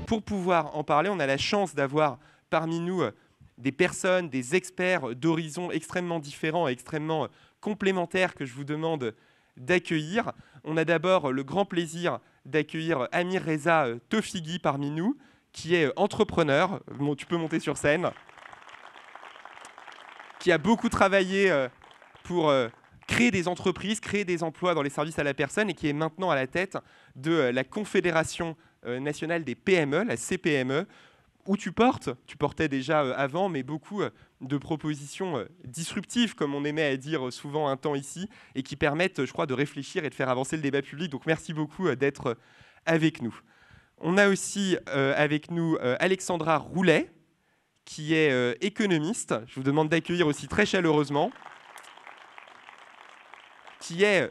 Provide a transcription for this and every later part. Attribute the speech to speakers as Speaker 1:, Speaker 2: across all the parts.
Speaker 1: pour pouvoir en parler, on a la chance d'avoir parmi nous des personnes, des experts d'horizons extrêmement différents et extrêmement complémentaires que je vous demande d'accueillir. On a d'abord le grand plaisir d'accueillir Amir Reza Tofighi parmi nous, qui est entrepreneur. Bon, tu peux monter sur scène. Qui a beaucoup travaillé pour créer des entreprises, créer des emplois dans les services à la personne et qui est maintenant à la tête de la Confédération nationale des PME, la CPME, où tu portais déjà avant, mais beaucoup de propositions disruptives, comme on aimait à dire souvent un temps ici, et qui permettent, je crois, de réfléchir et de faire avancer le débat public. Donc merci beaucoup d'être avec nous. On a aussi avec nous Alexandra Roulet, qui est économiste. Je vous demande d'accueillir aussi très chaleureusement, qui est,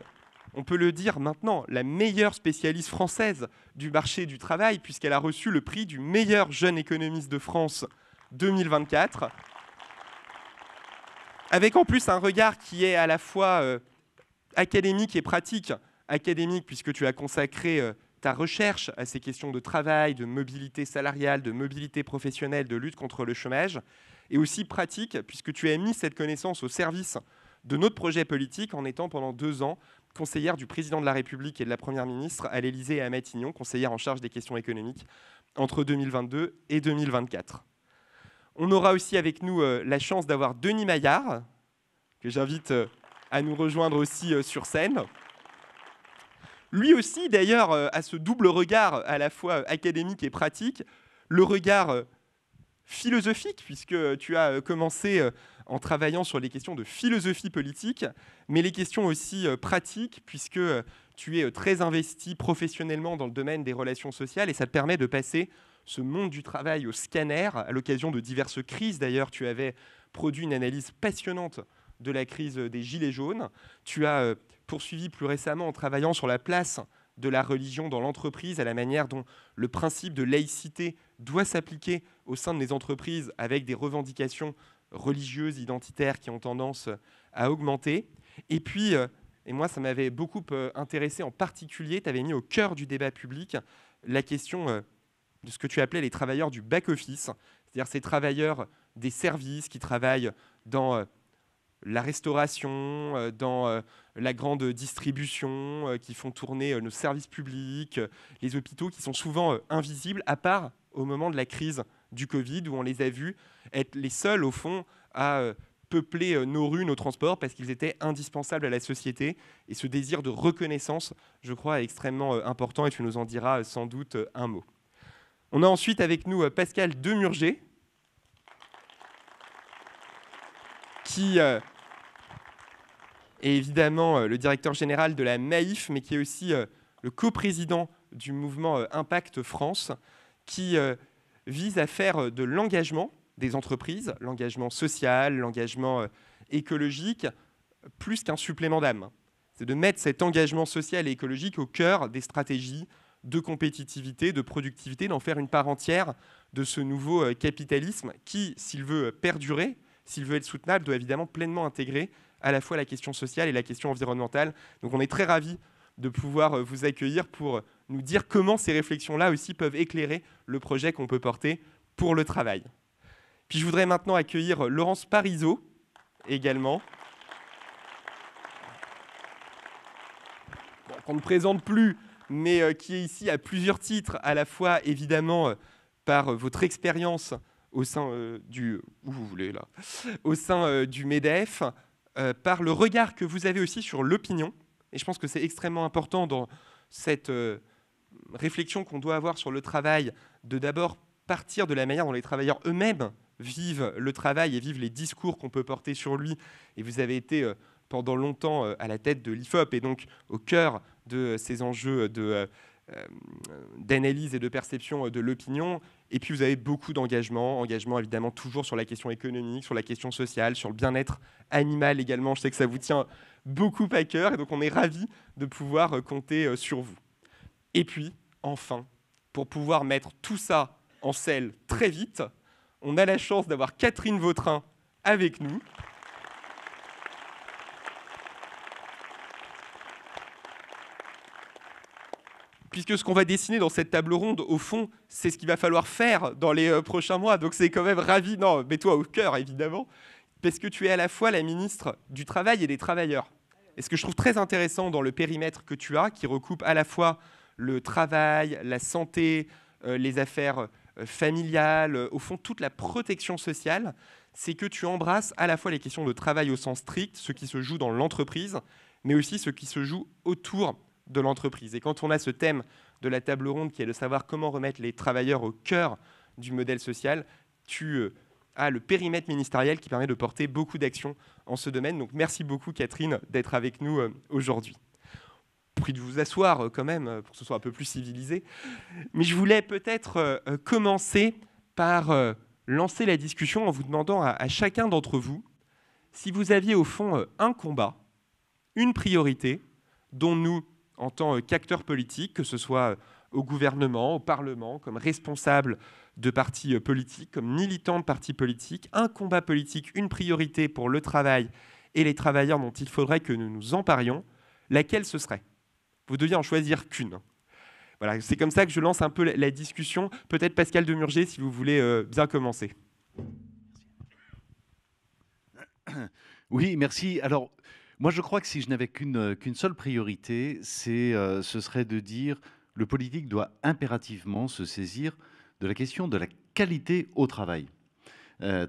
Speaker 1: on peut le dire maintenant, la meilleure spécialiste française du marché du travail, puisqu'elle a reçu le prix du meilleur jeune économiste de France 2024, avec en plus un regard qui est à la fois académique et pratique. Académique, puisque tu as consacré ta recherche à ces questions de travail, de mobilité salariale, de mobilité professionnelle, de lutte contre le chômage, et aussi pratique, puisque tu as mis cette connaissance au service de notre projet politique en étant pendant 2 ans conseillère du président de la République et de la Première ministre à l'Élysée et à Matignon, conseillère en charge des questions économiques entre 2022 et 2024. On aura aussi avec nous la chance d'avoir Denis Maillard, que j'invite à nous rejoindre aussi sur scène. Lui aussi, d'ailleurs, a ce double regard à la fois académique et pratique, le regard philosophique, puisque tu as commencé en travaillant sur les questions de philosophie politique, mais les questions aussi pratiques, puisque tu es très investi professionnellement dans le domaine des relations sociales, et ça te permet de passer ce monde du travail au scanner, à l'occasion de diverses crises. D'ailleurs, tu avais produit une analyse passionnante de la crise des Gilets jaunes. Tu as poursuivi plus récemment en travaillant sur la place de la religion dans l'entreprise, à la manière dont le principe de laïcité doit s'appliquer au sein de les entreprises avec des revendications religieuses, identitaires qui ont tendance à augmenter. Et puis, et moi ça m'avait beaucoup intéressé en particulier, tu avais mis au cœur du débat public la question de ce que tu appelais les travailleurs du back-office, c'est-à-dire ces travailleurs des services qui travaillent dans la restauration, dans la grande distribution, qui font tourner nos services publics, les hôpitaux qui sont souvent invisibles, à part au moment de la crise du Covid, où on les a vus être les seuls, au fond, à peupler nos rues, nos transports, parce qu'ils étaient indispensables à la société. Et ce désir de reconnaissance, je crois, est extrêmement important, et tu nous en diras sans doute un mot. On a ensuite avec nous Pascal Demurger, qui est évidemment le directeur général de la Maïf, mais qui est aussi le coprésident du mouvement Impact France, qui vise à faire de l'engagement des entreprises, l'engagement social, l'engagement écologique, plus qu'un supplément d'âme. C'est de mettre cet engagement social et écologique au cœur des stratégies de compétitivité, de productivité, d'en faire une part entière de ce nouveau capitalisme qui, s'il veut perdurer, s'il veut être soutenable, doit évidemment pleinement intégrer à la fois la question sociale et la question environnementale. Donc on est très ravis de pouvoir vous accueillir pour nous dire comment ces réflexions-là aussi peuvent éclairer le projet qu'on peut porter pour le travail. Puis je voudrais maintenant accueillir Laurence Parisot, également. Bon, qu'on ne présente plus, mais qui est ici à plusieurs titres, à la fois évidemment par votre expérience au sein du... Où vous voulez, là, au sein du MEDEF, par le regard que vous avez aussi sur l'opinion. Et je pense que c'est extrêmement important dans cette réflexion qu'on doit avoir sur le travail, de d'abord partir de la manière dont les travailleurs eux-mêmes vivent le travail et vivent les discours qu'on peut porter sur lui. Et vous avez été pendant longtemps à la tête de l'IFOP et donc au cœur de ces enjeux d'analyse et de perception de l'opinion. Et puis vous avez beaucoup d'engagement évidemment toujours sur la question économique, sur la question sociale, sur le bien-être animal également. Je sais que ça vous tient beaucoup à cœur et donc on est ravis de pouvoir compter sur vous. Et puis, enfin, pour pouvoir mettre tout ça en selle très vite, on a la chance d'avoir Catherine Vautrin avec nous. puisque ce qu'on va dessiner dans cette table ronde, au fond, c'est ce qu'il va falloir faire dans les prochains mois. Donc c'est quand même ravi. Non, mets-toi au cœur, évidemment, parce que tu es à la fois la ministre du Travail et des Travailleurs. Et ce que je trouve très intéressant dans le périmètre que tu as, qui recoupe à la fois le travail, la santé, les affaires familiales, au fond, toute la protection sociale, c'est que tu embrasses à la fois les questions de travail au sens strict, ce qui se joue dans l'entreprise, mais aussi ce qui se joue autour de l'entreprise. Et quand on a ce thème de la table ronde qui est de savoir comment remettre les travailleurs au cœur du modèle social, tu as le périmètre ministériel qui permet de porter beaucoup d'actions en ce domaine. Donc merci beaucoup Catherine d'être avec nous aujourd'hui. Prie de vous asseoir quand même pour que ce soit un peu plus civilisé. Mais je voulais peut-être commencer par lancer la discussion en vous demandant à chacun d'entre vous si vous aviez au fond un combat, une priorité dont nous, en tant qu'acteurs politiques, que ce soit au gouvernement, au Parlement, comme responsables de partis politiques, comme militants de partis politiques, un combat politique, une priorité pour le travail et les travailleurs dont il faudrait que nous nous emparions, laquelle ce serait ? Vous deviez en choisir qu'une. Voilà, c'est comme ça que je lance un peu la discussion. Peut-être Pascal Demurger, si vous voulez bien commencer.
Speaker 2: Oui, merci. Alors, moi, je crois que si je n'avais qu'une seule priorité, ce serait de dire le politique doit impérativement se saisir de la question de la qualité au travail.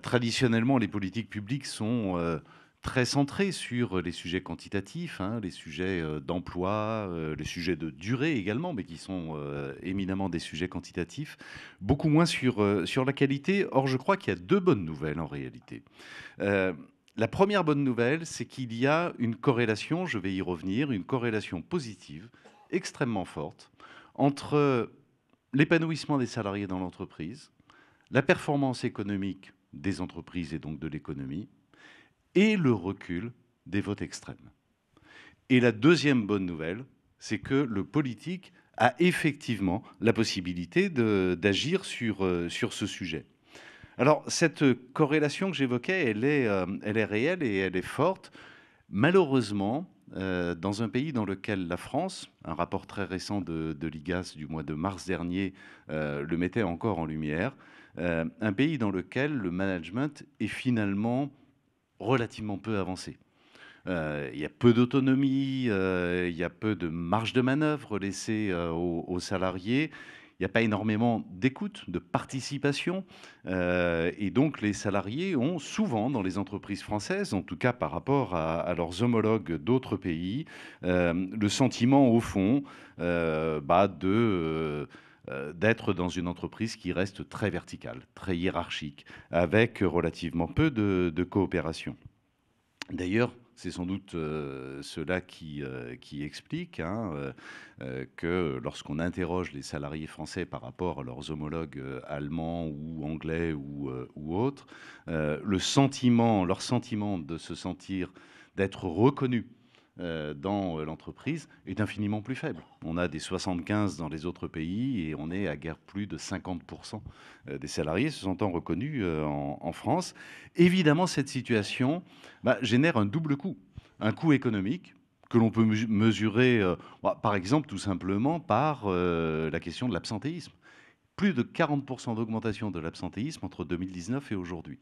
Speaker 2: Traditionnellement, les politiques publiques sont très centrées sur les sujets quantitatifs, hein, les sujets d'emploi, les sujets de durée également, mais qui sont éminemment des sujets quantitatifs, beaucoup moins sur la qualité. Or, je crois qu'il y a deux bonnes nouvelles en réalité. La première bonne nouvelle, c'est qu'il y a une corrélation, je vais y revenir, une corrélation positive extrêmement forte entre l'épanouissement des salariés dans l'entreprise, la performance économique des entreprises et donc de l'économie, et le recul des votes extrêmes. Et la deuxième bonne nouvelle, c'est que le politique a effectivement la possibilité d'agir sur ce sujet. Alors, cette corrélation que j'évoquais, elle est réelle et elle est forte. Malheureusement, dans un pays dans lequel la France, un rapport très récent de l'IGAS du mois de mars dernier le mettait encore en lumière, un pays dans lequel le management est finalement relativement peu avancé. Il y a peu d'autonomie, il y a peu de marge de manœuvre laissée aux salariés. Il n'y a pas énormément d'écoute, de participation. Et donc, les salariés ont souvent, dans les entreprises françaises, en tout cas par rapport à leurs homologues d'autres pays, le sentiment, au fond, d'être dans une entreprise qui reste très verticale, très hiérarchique, avec relativement peu de coopération. D'ailleurs, c'est sans doute cela qui explique que lorsqu'on interroge les salariés français par rapport à leurs homologues allemands ou anglais ou autres, leur sentiment de se sentir, d'être reconnus dans l'entreprise est infiniment plus faible. On a des 75 dans les autres pays et on est à guère plus de 50% des salariés se sentant reconnus en France. Évidemment, cette situation génère un double coût. Un coût économique que l'on peut mesurer, par exemple, tout simplement par la question de l'absentéisme. Plus de 40% d'augmentation de l'absentéisme entre 2019 et aujourd'hui.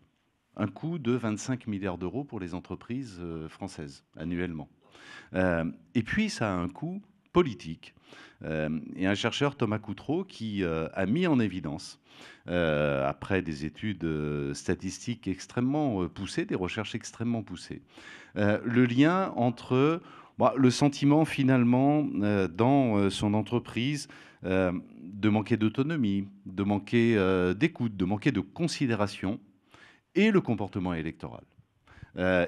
Speaker 2: Un coût de 25 milliards d'euros pour les entreprises françaises annuellement. Et puis, ça a un coût politique. Et un chercheur, Thomas Coutreau, qui a mis en évidence, après des études statistiques extrêmement poussées, des recherches extrêmement poussées, le lien entre le sentiment finalement dans son entreprise de manquer d'autonomie, de manquer d'écoute, de manquer de considération et le comportement électoral.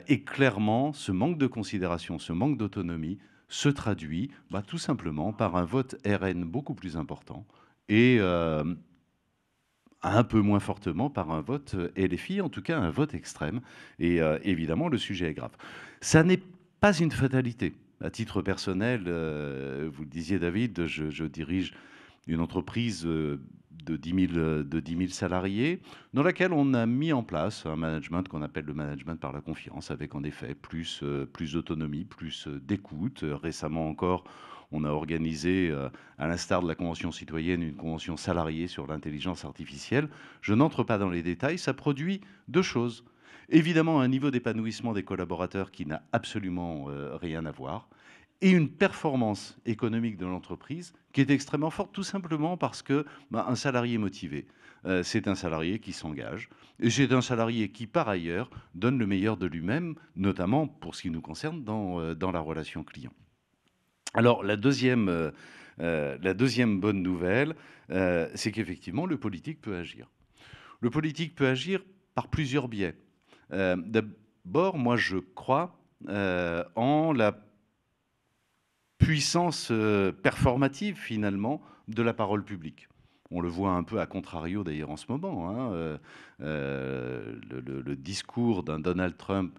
Speaker 2: Et clairement, ce manque de considération, ce manque d'autonomie se traduit tout simplement par un vote RN beaucoup plus important et un peu moins fortement par un vote LFI, en tout cas un vote extrême. Et évidemment, le sujet est grave. Ça n'est pas une fatalité. À titre personnel, vous le disiez David, je dirige une entreprise de 10 000 salariés, dans laquelle on a mis en place un management qu'on appelle le management par la confiance, avec en effet plus d'autonomie, plus d'écoute. Récemment encore, on a organisé, à l'instar de la Convention citoyenne, une convention salariée sur l'intelligence artificielle. Je n'entre pas dans les détails, ça produit deux choses. Évidemment, un niveau d'épanouissement des collaborateurs qui n'a absolument rien à voir, et une performance économique de l'entreprise qui est extrêmement forte, tout simplement parce que un salarié motivé, c'est un salarié qui s'engage, et c'est un salarié qui, par ailleurs, donne le meilleur de lui-même, notamment pour ce qui nous concerne dans la relation client. Alors, la deuxième bonne nouvelle, c'est qu'effectivement, le politique peut agir. Le politique peut agir par plusieurs biais. D'abord, moi, je crois en la puissance performative, finalement, de la parole publique. On le voit un peu à contrario, d'ailleurs, en ce moment. Hein, le discours d'un Donald Trump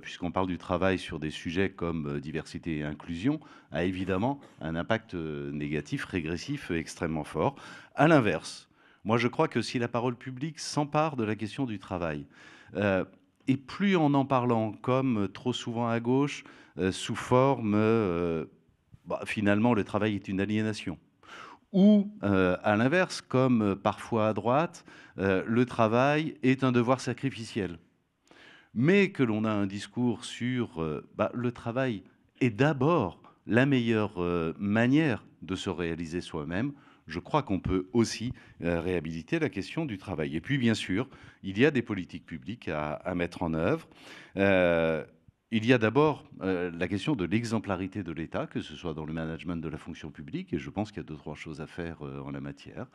Speaker 2: puisqu'on parle du travail sur des sujets comme diversité et inclusion, a évidemment un impact négatif, régressif, extrêmement fort. À l'inverse, moi, je crois que si la parole publique s'empare de la question du travail, et plus en parlant, comme trop souvent à gauche, sous forme, finalement, le travail est une aliénation. Ou, à l'inverse, comme parfois à droite, le travail est un devoir sacrificiel. Mais que l'on a un discours sur le travail est d'abord la meilleure manière de se réaliser soi-même, je crois qu'on peut aussi réhabiliter la question du travail. Et puis, bien sûr, il y a des politiques publiques à mettre en œuvre. Il y a d'abord la question de l'exemplarité de l'État, que ce soit dans le management de la fonction publique, et je pense qu'il y a 2-3 choses à faire en la matière.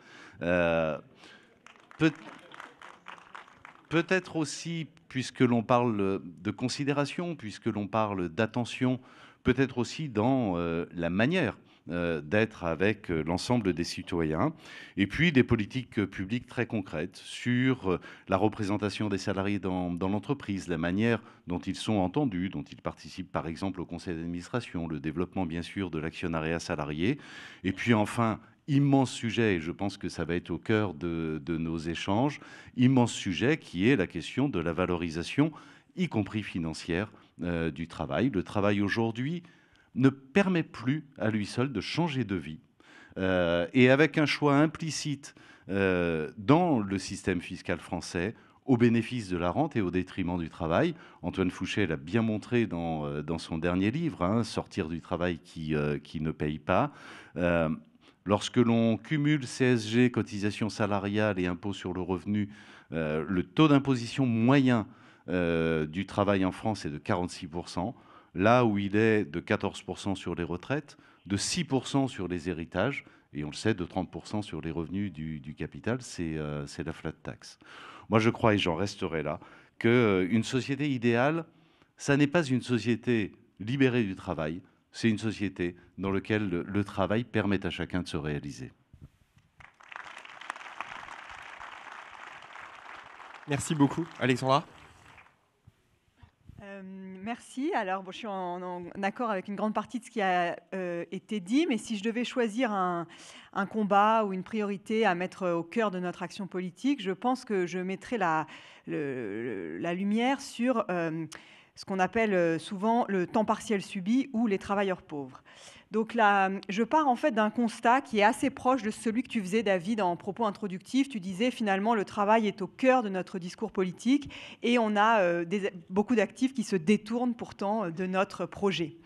Speaker 2: Peut-être aussi, puisque l'on parle de considération, puisque l'on parle d'attention, peut-être aussi dans la manière d'être avec l'ensemble des citoyens, et puis des politiques publiques très concrètes sur la représentation des salariés dans l'entreprise, la manière dont ils sont entendus, dont ils participent par exemple au conseil d'administration, le développement bien sûr de l'actionnariat salarié, et puis enfin, immense sujet, et je pense que ça va être au cœur de nos échanges, immense sujet qui est la question de la valorisation, y compris financière, du travail. Le travail aujourd'hui ne permet plus à lui seul de changer de vie. Et avec un choix implicite dans le système fiscal français, au bénéfice de la rente et au détriment du travail. Antoine Fouché l'a bien montré dans son dernier livre, hein, Sortir du travail qui ne paye pas. Lorsque l'on cumule CSG, cotisation salariale et impôt sur le revenu, le taux d'imposition moyen du travail en France est de 46%, là où il est de 14% sur les retraites, de 6% sur les héritages, et on le sait, de 30% sur les revenus du capital, c'est la flat tax. Moi, je crois, et j'en resterai là, qu'une société idéale, ça n'est pas une société libérée du travail, c'est une société dans laquelle le travail permet à chacun de se réaliser.
Speaker 1: Merci beaucoup. Alexandra ?
Speaker 3: Merci. Alors, je suis en accord avec une grande partie de ce qui a été dit, mais si je devais choisir un combat ou une priorité à mettre au cœur de notre action politique, je pense que je mettrais la lumière sur ce qu'on appelle souvent le temps partiel subi ou les travailleurs pauvres. Donc là, je pars en fait d'un constat qui est assez proche de celui que tu faisais, David, en propos introductifs. Tu disais finalement le travail est au cœur de notre discours politique et on a beaucoup d'actifs qui se détournent pourtant de notre projet.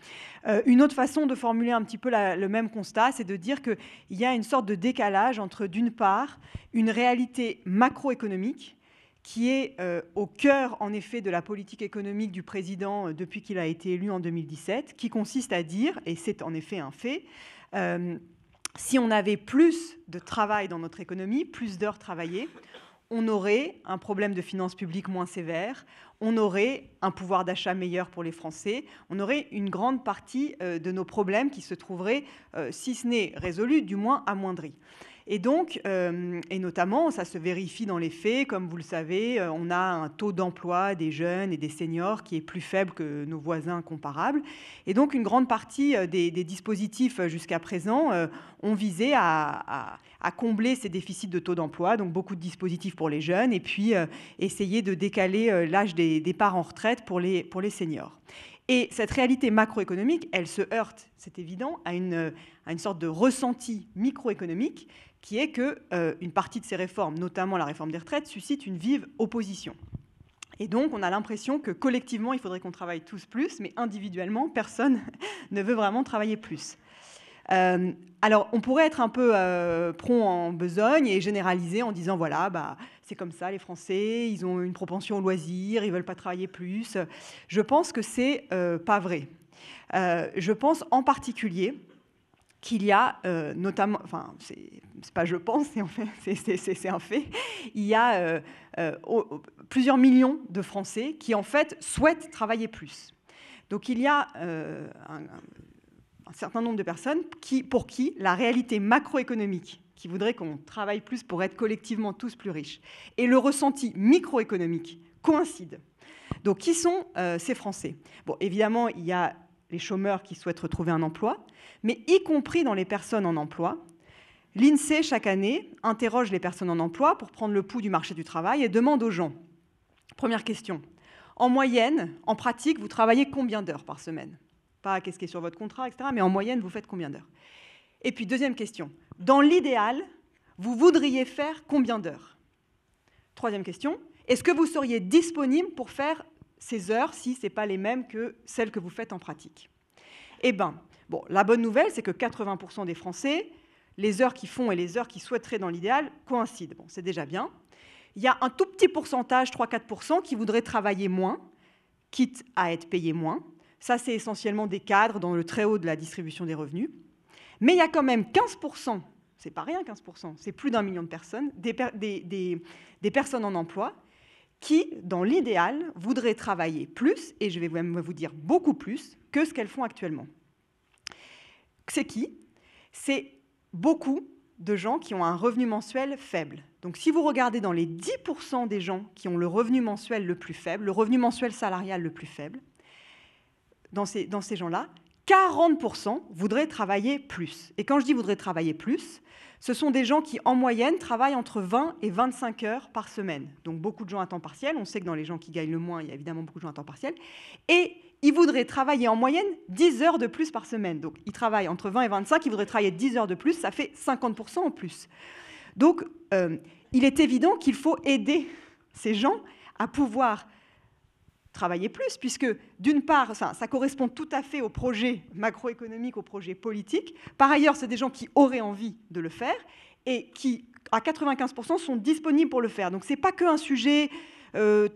Speaker 3: Une autre façon de formuler un petit peu le même constat, c'est de dire qu'il y a une sorte de décalage entre, d'une part, une réalité macroéconomique qui est au cœur, en effet, de la politique économique du président depuis qu'il a été élu en 2017, qui consiste à dire, et c'est en effet un fait, si on avait plus de travail dans notre économie, plus d'heures travaillées, on aurait un problème de finances publiques moins sévère, on aurait un pouvoir d'achat meilleur pour les Français, on aurait une grande partie de nos problèmes qui se trouveraient, si ce n'est résolus, du moins amoindris. Et donc, et notamment, ça se vérifie dans les faits, comme vous le savez, on a un taux d'emploi des jeunes et des seniors qui est plus faible que nos voisins comparables. Et donc, une grande partie des dispositifs jusqu'à présent ont visé à combler ces déficits de taux d'emploi, donc beaucoup de dispositifs pour les jeunes, et puis essayer de décaler l'âge des départs en retraite pour les seniors. Et cette réalité macroéconomique, elle se heurte, c'est évident, à une sorte de ressenti microéconomique qui est qu'une partie de ces réformes, notamment la réforme des retraites, suscite une vive opposition. Et donc, on a l'impression que collectivement, il faudrait qu'on travaille tous plus, mais individuellement, personne ne veut vraiment travailler plus. Alors, on pourrait être un peu prompt en besogne et généraliser en disant, voilà, c'est comme ça, les Français, ils ont une propension au loisir, ils ne veulent pas travailler plus. Je pense que c'est pas vrai. Je pense en particulier qu'il y a notamment, enfin, c'est pas je pense, c'est un fait, il y a plusieurs millions de Français qui, en fait, souhaitent travailler plus. Donc, il y a un certain nombre de personnes pour qui la réalité macroéconomique, qui voudrait qu'on travaille plus pour être collectivement tous plus riches, et le ressenti microéconomique coïncident. Donc, qui sont ces Français? Bon, évidemment, il y a les chômeurs qui souhaitent retrouver un emploi, mais y compris dans les personnes en emploi, l'INSEE, chaque année, interroge les personnes en emploi pour prendre le pouls du marché du travail et demande aux gens, première question, en moyenne, en pratique, vous travaillez combien d'heures par semaine? Pas qu'est-ce qui est sur votre contrat, etc., mais en moyenne, vous faites combien d'heures? Et puis, deuxième question, dans l'idéal, vous voudriez faire combien d'heures? Troisième question, est-ce que vous seriez disponible pour faire ces heures si ce n'est pas les mêmes que celles que vous faites en pratique? Eh bien, bon, la bonne nouvelle, c'est que 80% des Français, les heures qu'ils font et les heures qu'ils souhaiteraient dans l'idéal coïncident. Bon, c'est déjà bien. Il y a un tout petit pourcentage, 3-4%, qui voudraient travailler moins, quitte à être payés moins. Ça, c'est essentiellement des cadres dans le très haut de la distribution des revenus. Mais il y a quand même 15%, c'est pas rien 15%, c'est plus d'1 million de personnes, des personnes en emploi qui, dans l'idéal, voudraient travailler plus, et je vais même vous dire beaucoup plus, que ce qu'elles font actuellement. C'est qui? C'est beaucoup de gens qui ont un revenu mensuel faible. Donc si vous regardez dans les 10% des gens qui ont le revenu mensuel le plus faible, le revenu mensuel salarial le plus faible, dans ces gens-là, 40% voudraient travailler plus. Et quand je dis voudraient travailler plus, ce sont des gens qui, en moyenne, travaillent entre 20 et 25 heures par semaine. Donc beaucoup de gens à temps partiel. On sait que dans les gens qui gagnent le moins, il y a évidemment beaucoup de gens à temps partiel. Et ils voudraient travailler en moyenne 10 heures de plus par semaine. Donc ils travaillent entre 20 et 25, ils voudraient travailler 10 heures de plus, ça fait 50% en plus. Donc il est évident qu'il faut aider ces gens à pouvoir travailler plus, puisque d'une part, ça correspond tout à fait au projet macroéconomique, au projet politique. Par ailleurs, c'est des gens qui auraient envie de le faire et qui, à 95%, sont disponibles pour le faire. Donc, ce n'est pas qu'un sujet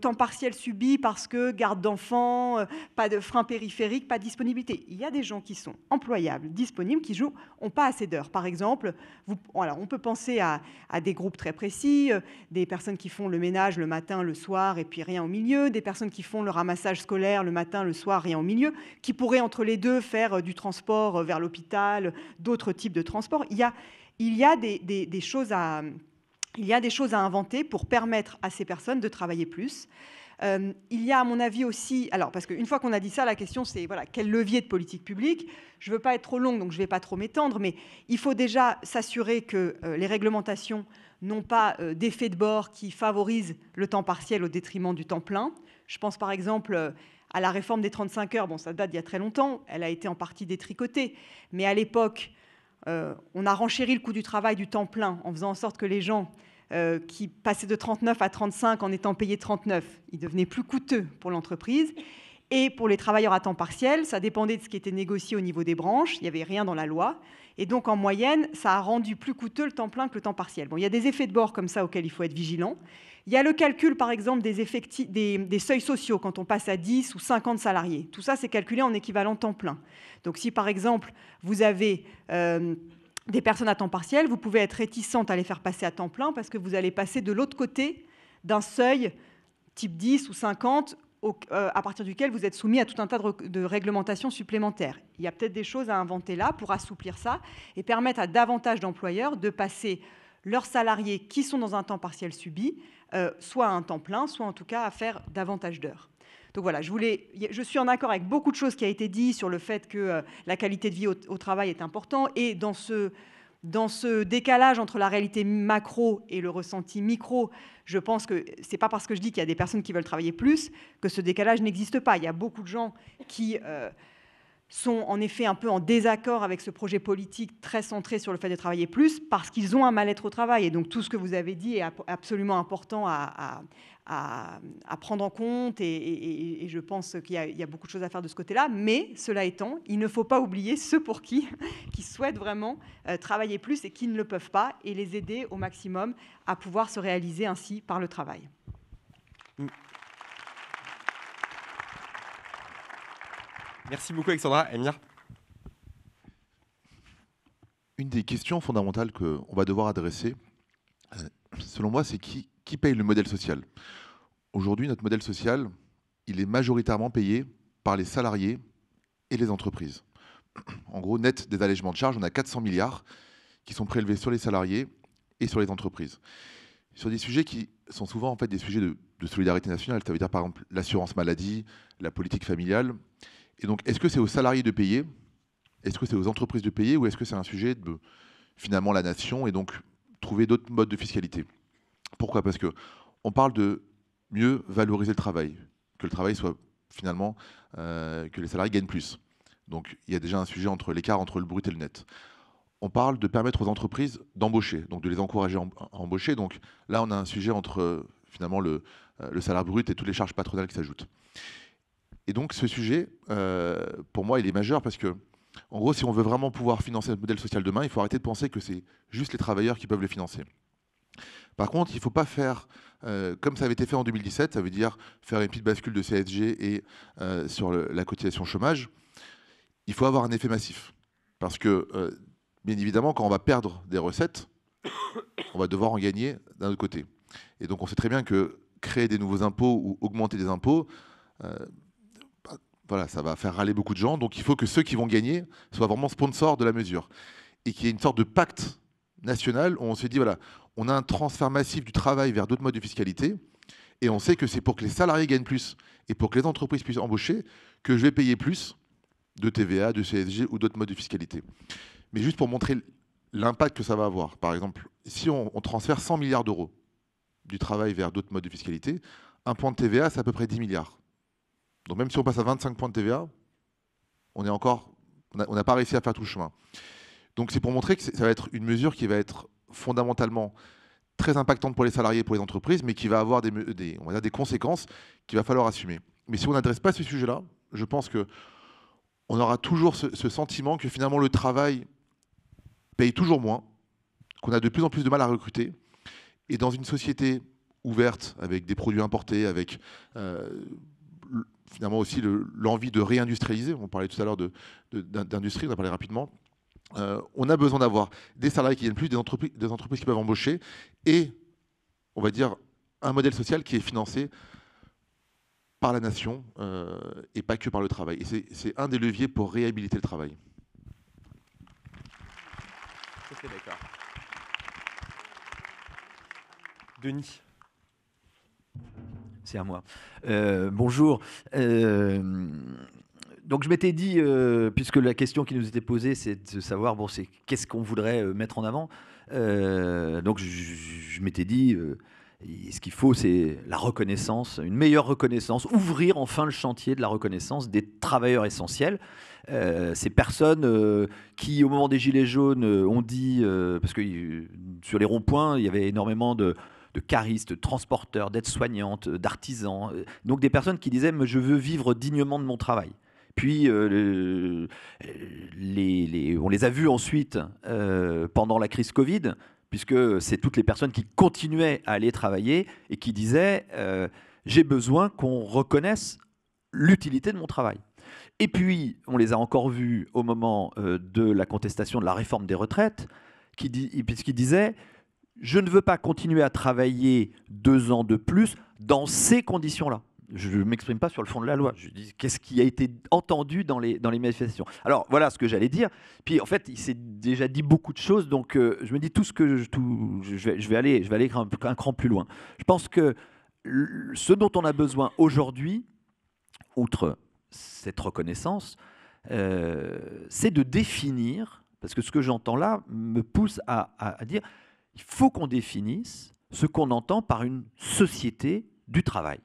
Speaker 3: temps partiel subi parce que garde d'enfants, pas de frein périphérique, pas de disponibilité. Il y a des gens qui sont employables, disponibles, qui n'ont pas assez d'heures. Par exemple, on peut penser à des groupes très précis, des personnes qui font le ménage le matin, le soir, et puis rien au milieu, des personnes qui font le ramassage scolaire le matin, le soir, rien au milieu, qui pourraient entre les deux faire du transport vers l'hôpital, d'autres types de transports. Il y a des choses à... Il y a des choses à inventer pour permettre à ces personnes de travailler plus. Il y a, à mon avis, aussi... Alors, parce qu'une fois qu'on a dit ça, la question, c'est voilà, quel levier de politique publique? Je ne veux pas être trop longue, donc je ne vais pas trop m'étendre, mais il faut déjà s'assurer que les réglementations n'ont pas d'effet de bord qui favorise le temps partiel au détriment du temps plein. Je pense, par exemple, à la réforme des 35 heures. Bon, ça date d'il y a très longtemps. Elle a été en partie détricotée. Mais à l'époque... on a renchéri le coût du travail du temps plein en faisant en sorte que les gens qui passaient de 39 à 35 en étant payés 39, ils devenaient plus coûteux pour l'entreprise. Et pour les travailleurs à temps partiel, ça dépendait de ce qui était négocié au niveau des branches. Il n'y avait rien dans la loi. Et donc, en moyenne, ça a rendu plus coûteux le temps plein que le temps partiel. Bon, il y a des effets de bord comme ça auxquels il faut être vigilant. Il y a le calcul, par exemple, des seuils sociaux quand on passe à 10 ou 50 salariés. Tout ça, c'est calculé en équivalent temps plein. Donc, si, par exemple, vous avez des personnes à temps partiel, vous pouvez être réticente à les faire passer à temps plein parce que vous allez passer de l'autre côté d'un seuil type 10 ou 50 à partir duquel vous êtes soumis à tout un tas de réglementations supplémentaires. Il y a peut-être des choses à inventer là pour assouplir ça et permettre à davantage d'employeurs de passer leurs salariés qui sont dans un temps partiel subi, soit à un temps plein, soit en tout cas à faire davantage d'heures. Donc voilà, je suis en accord avec beaucoup de choses qui a été dit sur le fait que la qualité de vie au travail est important, et dans ce décalage entre la réalité macro et le ressenti micro, je pense que c'est pas parce que je dis qu'il y a des personnes qui veulent travailler plus que ce décalage n'existe pas. Il y a beaucoup de gens qui sont en effet un peu en désaccord avec ce projet politique très centré sur le fait de travailler plus parce qu'ils ont un mal-être au travail. Et donc tout ce que vous avez dit est absolument important à prendre en compte, et je pense qu'il y a beaucoup de choses à faire de ce côté-là. Mais cela étant, il ne faut pas oublier ceux pour qui souhaitent vraiment travailler plus et qui ne le peuvent pas, et les aider au maximum à pouvoir se réaliser ainsi par le travail.
Speaker 1: Merci beaucoup Alexandra. Emir?
Speaker 4: Une des questions fondamentales qu'on va devoir adresser, selon moi, c'est qui paye le modèle social. Aujourd'hui, notre modèle social, il est majoritairement payé par les salariés et les entreprises. En gros, net des allègements de charges, on a 400 milliards qui sont prélevés sur les salariés et sur les entreprises. Sur des sujets qui sont souvent en fait des sujets de solidarité nationale, ça veut dire par exemple l'assurance maladie, la politique familiale. Et donc, est-ce que c'est aux salariés de payer? Est-ce que c'est aux entreprises de payer? Ou est-ce que c'est un sujet de, finalement, la nation, et donc trouver d'autres modes de fiscalité? Pourquoi? Parce qu'on parle de mieux valoriser le travail, que le travail soit finalement, que les salariés gagnent plus. Donc, il y a déjà un sujet entre l'écart entre le brut et le net. On parle de permettre aux entreprises d'embaucher, donc de les encourager à embaucher. Donc là, on a un sujet entre, finalement, le salaire brut et toutes les charges patronales qui s'ajoutent. Et donc ce sujet, pour moi, il est majeur parce que, en gros, si on veut vraiment pouvoir financer notre modèle social demain, il faut arrêter de penser que c'est juste les travailleurs qui peuvent le financer. Par contre, il ne faut pas faire comme ça avait été fait en 2017, ça veut dire faire une petite bascule de CSG et sur la cotisation chômage. Il faut avoir un effet massif. Parce que, bien évidemment, quand on va perdre des recettes, on va devoir en gagner d'un autre côté. Et donc on sait très bien que créer des nouveaux impôts ou augmenter des impôts, voilà, ça va faire râler beaucoup de gens. Donc il faut que ceux qui vont gagner soient vraiment sponsors de la mesure. Et qu'il y ait une sorte de pacte national où on se dit, voilà, on a un transfert massif du travail vers d'autres modes de fiscalité. Et on sait que c'est pour que les salariés gagnent plus et pour que les entreprises puissent embaucher que je vais payer plus de TVA, de CSG ou d'autres modes de fiscalité. Mais juste pour montrer l'impact que ça va avoir. Par exemple, si on transfère 100 milliards d'euros du travail vers d'autres modes de fiscalité, un point de TVA, c'est à peu près 10 milliards. Donc même si on passe à 25 points de TVA, on n'a pas réussi à faire tout le chemin. Donc c'est pour montrer que ça va être une mesure qui va être fondamentalement très impactante pour les salariés et pour les entreprises, mais qui va avoir on va dire des conséquences qu'il va falloir assumer. Mais si on n'adresse pas ce sujet-là, je pense qu'on aura toujours ce sentiment que finalement le travail paye toujours moins, qu'on a de plus en plus de mal à recruter. Et dans une société ouverte, avec des produits importés, avec finalement aussi l'envie de réindustrialiser, on parlait tout à l'heure d'industrie, on a parlé rapidement, on a besoin d'avoir des salariés qui gagnent plus, des entreprises qui peuvent embaucher, et on va dire un modèle social qui est financé par la nation et pas que par le travail. Et c'est un des leviers pour réhabiliter le travail.
Speaker 1: Ok, d'accord. Denis.
Speaker 5: C'est à moi. Bonjour. Donc je m'étais dit, puisque la question qui nous était posée, c'est de savoir, bon, c'est qu'est-ce qu'on voudrait mettre en avant. Donc je m'étais dit, ce qu'il faut, c'est la reconnaissance, une meilleure reconnaissance, ouvrir enfin le chantier de la reconnaissance des travailleurs essentiels. Ces personnes qui, au moment des Gilets jaunes, ont dit, parce que sur les ronds-points, il y avait énormément de caristes, de transporteurs, d'aides-soignantes, d'artisans, donc des personnes qui disaient « je veux vivre dignement de mon travail ». Puis on les a vus ensuite pendant la crise Covid, puisque c'est toutes les personnes qui continuaient à aller travailler et qui disaient j'ai besoin qu'on reconnaisse l'utilité de mon travail. Et puis on les a encore vus au moment de la contestation de la réforme des retraites, puisqu'ils disaient je ne veux pas continuer à travailler 2 ans de plus dans ces conditions-là. Je ne m'exprime pas sur le fond de la loi. Je dis qu'est-ce qui a été entendu dans les manifestations. Alors voilà ce que j'allais dire. Puis en fait, il s'est déjà dit beaucoup de choses, donc je me dis je vais aller un cran plus loin. Je pense que ce dont on a besoin aujourd'hui, outre cette reconnaissance, c'est de définir, parce que ce que j'entends là me pousse à dire, il faut qu'on définisse ce qu'on entend par une société du travail.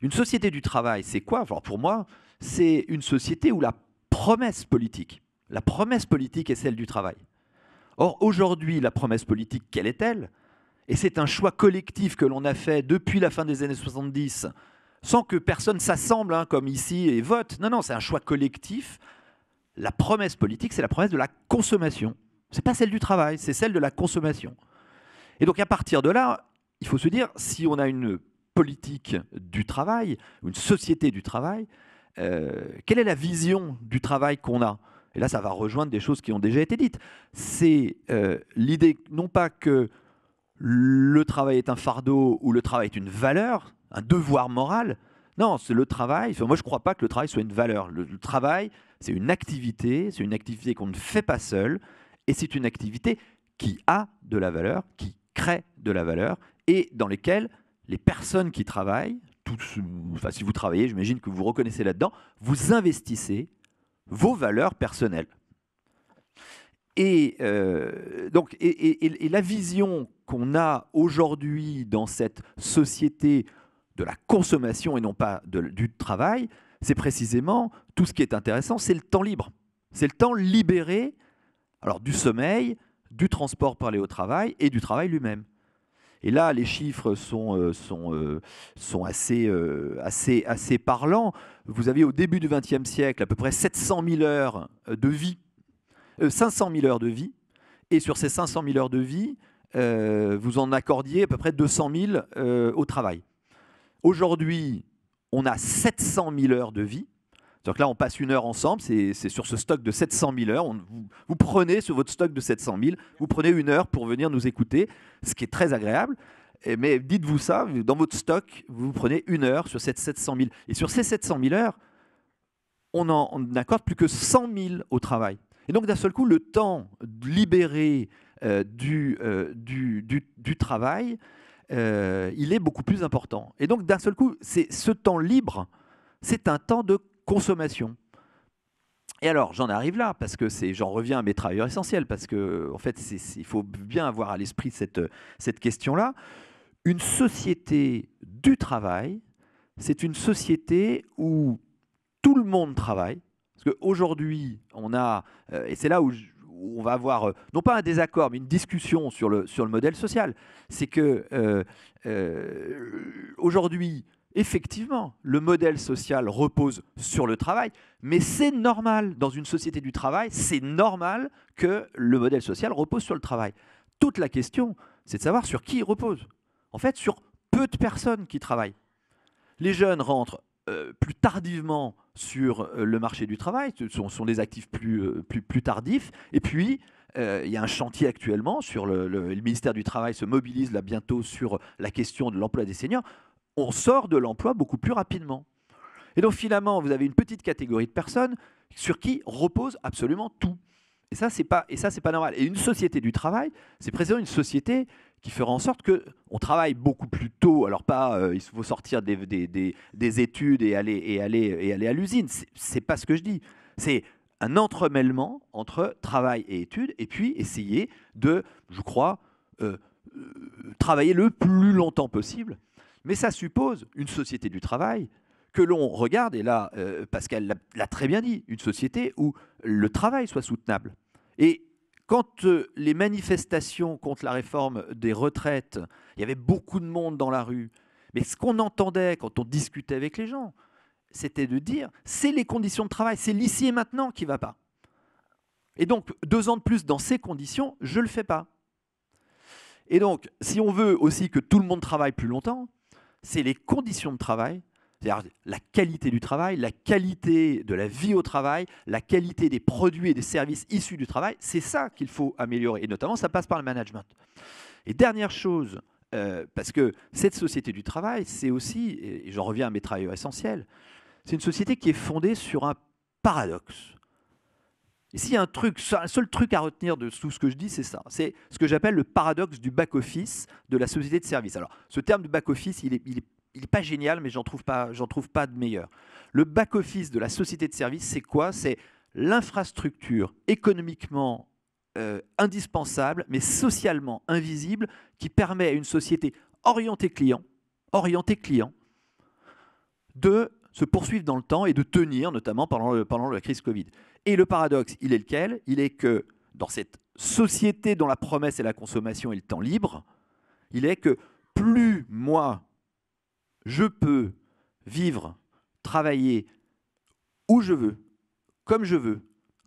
Speaker 5: Une société du travail, c'est quoi? Alors pour moi, c'est une société où la promesse politique est celle du travail. Or, aujourd'hui, la promesse politique, quelle est-elle? Et c'est un choix collectif que l'on a fait depuis la fin des années 70, sans que personne s'assemble, comme ici, et vote. Non, c'est un choix collectif. La promesse politique, c'est la promesse de la consommation. Ce n'est pas celle du travail, c'est celle de la consommation. Et donc, à partir de là, il faut se dire, si on a une politique du travail, une société du travail, quelle est la vision du travail qu'on a? Et là, ça va rejoindre des choses qui ont déjà été dites. C'est l'idée, non pas que le travail est un fardeau ou le travail est une valeur, un devoir moral. Non, c'est le travail. Enfin, moi, je ne crois pas que le travail soit une valeur. Le travail, c'est une activité qu'on ne fait pas seul, et c'est une activité qui a de la valeur, qui crée de la valeur, et dans lesquelles les personnes qui travaillent, si vous travaillez, j'imagine que vous vous reconnaissez là-dedans, vous investissez vos valeurs personnelles. Et la vision qu'on a aujourd'hui dans cette société de la consommation et non pas du travail, c'est précisément tout ce qui est intéressant, c'est le temps libre. C'est le temps libéré, alors du sommeil, du transport pour aller au travail et du travail lui-même. Et là, les chiffres sont assez parlants. Vous avez au début du XXe siècle à peu près 700 000 heures de vie, 500 000 heures de vie. Et sur ces 500 000 heures de vie, vous en accordiez à peu près 200 000 au travail. Aujourd'hui, on a 700 000 heures de vie. Donc là, on passe une heure ensemble, c'est sur ce stock de 700 000 heures. Vous prenez sur votre stock de 700 000, vous prenez une heure pour venir nous écouter, ce qui est très agréable. Mais dites-vous ça, dans votre stock, vous prenez une heure sur ces 700 000. Et sur ces 700 000 heures, on n'accorde plus que 100 000 au travail. Et donc d'un seul coup, le temps libéré du travail, il est beaucoup plus important. Et donc d'un seul coup, ce temps libre, c'est un temps de consommation. Et alors, j'en arrive là, parce que j'en reviens à mes travailleurs essentiels, parce que en fait, il faut bien avoir à l'esprit cette question-là. Une société du travail, c'est une société où tout le monde travaille. Parce qu'aujourd'hui, on a, et c'est là où on va avoir, non pas un désaccord, mais une discussion sur le modèle social. C'est que aujourd'hui, effectivement, le modèle social repose sur le travail, mais c'est normal, dans une société du travail, c'est normal que le modèle social repose sur le travail. Toute la question, c'est de savoir sur qui il repose. En fait, sur peu de personnes qui travaillent. Les jeunes rentrent plus tardivement sur le marché du travail, sont des actifs plus tardifs, et puis il y a un chantier actuellement, le ministère du Travail se mobilise là bientôt sur la question de l'emploi des seniors. On sort de l'emploi beaucoup plus rapidement. Et donc finalement, vous avez une petite catégorie de personnes sur qui repose absolument tout. Et ça, c'est pas normal. Et une société du travail, c'est précisément une société qui fera en sorte qu'on travaille beaucoup plus tôt. Alors pas, il faut sortir des études et aller à l'usine. C'est pas ce que je dis. C'est un entremêlement entre travail et études, et puis essayer de, je crois, travailler le plus longtemps possible. Mais ça suppose une société du travail que l'on regarde, et là, Pascal l'a très bien dit, une société où le travail soit soutenable. Et quand les manifestations contre la réforme des retraites, il y avait beaucoup de monde dans la rue, mais ce qu'on entendait quand on discutait avec les gens, c'était de dire, c'est les conditions de travail, c'est l'ici et maintenant qui ne va pas. Et donc, 2 ans de plus dans ces conditions, je ne le fais pas. Et donc, si on veut aussi que tout le monde travaille plus longtemps, c'est les conditions de travail, c'est-à-dire la qualité du travail, la qualité de la vie au travail, la qualité des produits et des services issus du travail, c'est ça qu'il faut améliorer. Et notamment, ça passe par le management. Et dernière chose Parce que cette société du travail, c'est aussi, et j'en reviens à mes travailleurs essentiels, c'est une société qui est fondée sur un paradoxe. Et s'il y a un seul truc à retenir de tout ce que je dis, c'est ça. C'est ce que j'appelle le paradoxe du back-office de la société de service. Alors, ce terme du back-office, il est pas génial, mais j'en trouve pas de meilleur. Le back-office de la société de service, c'est quoi? C'est l'infrastructure économiquement indispensable, mais socialement invisible, qui permet à une société orientée client, de se poursuivre dans le temps et de tenir, notamment pendant la crise Covid. Et le paradoxe, il est lequel? Il est que dans cette société dont la promesse est la consommation et le temps libre, il est que plus moi, je peux vivre, travailler où je veux, comme je veux,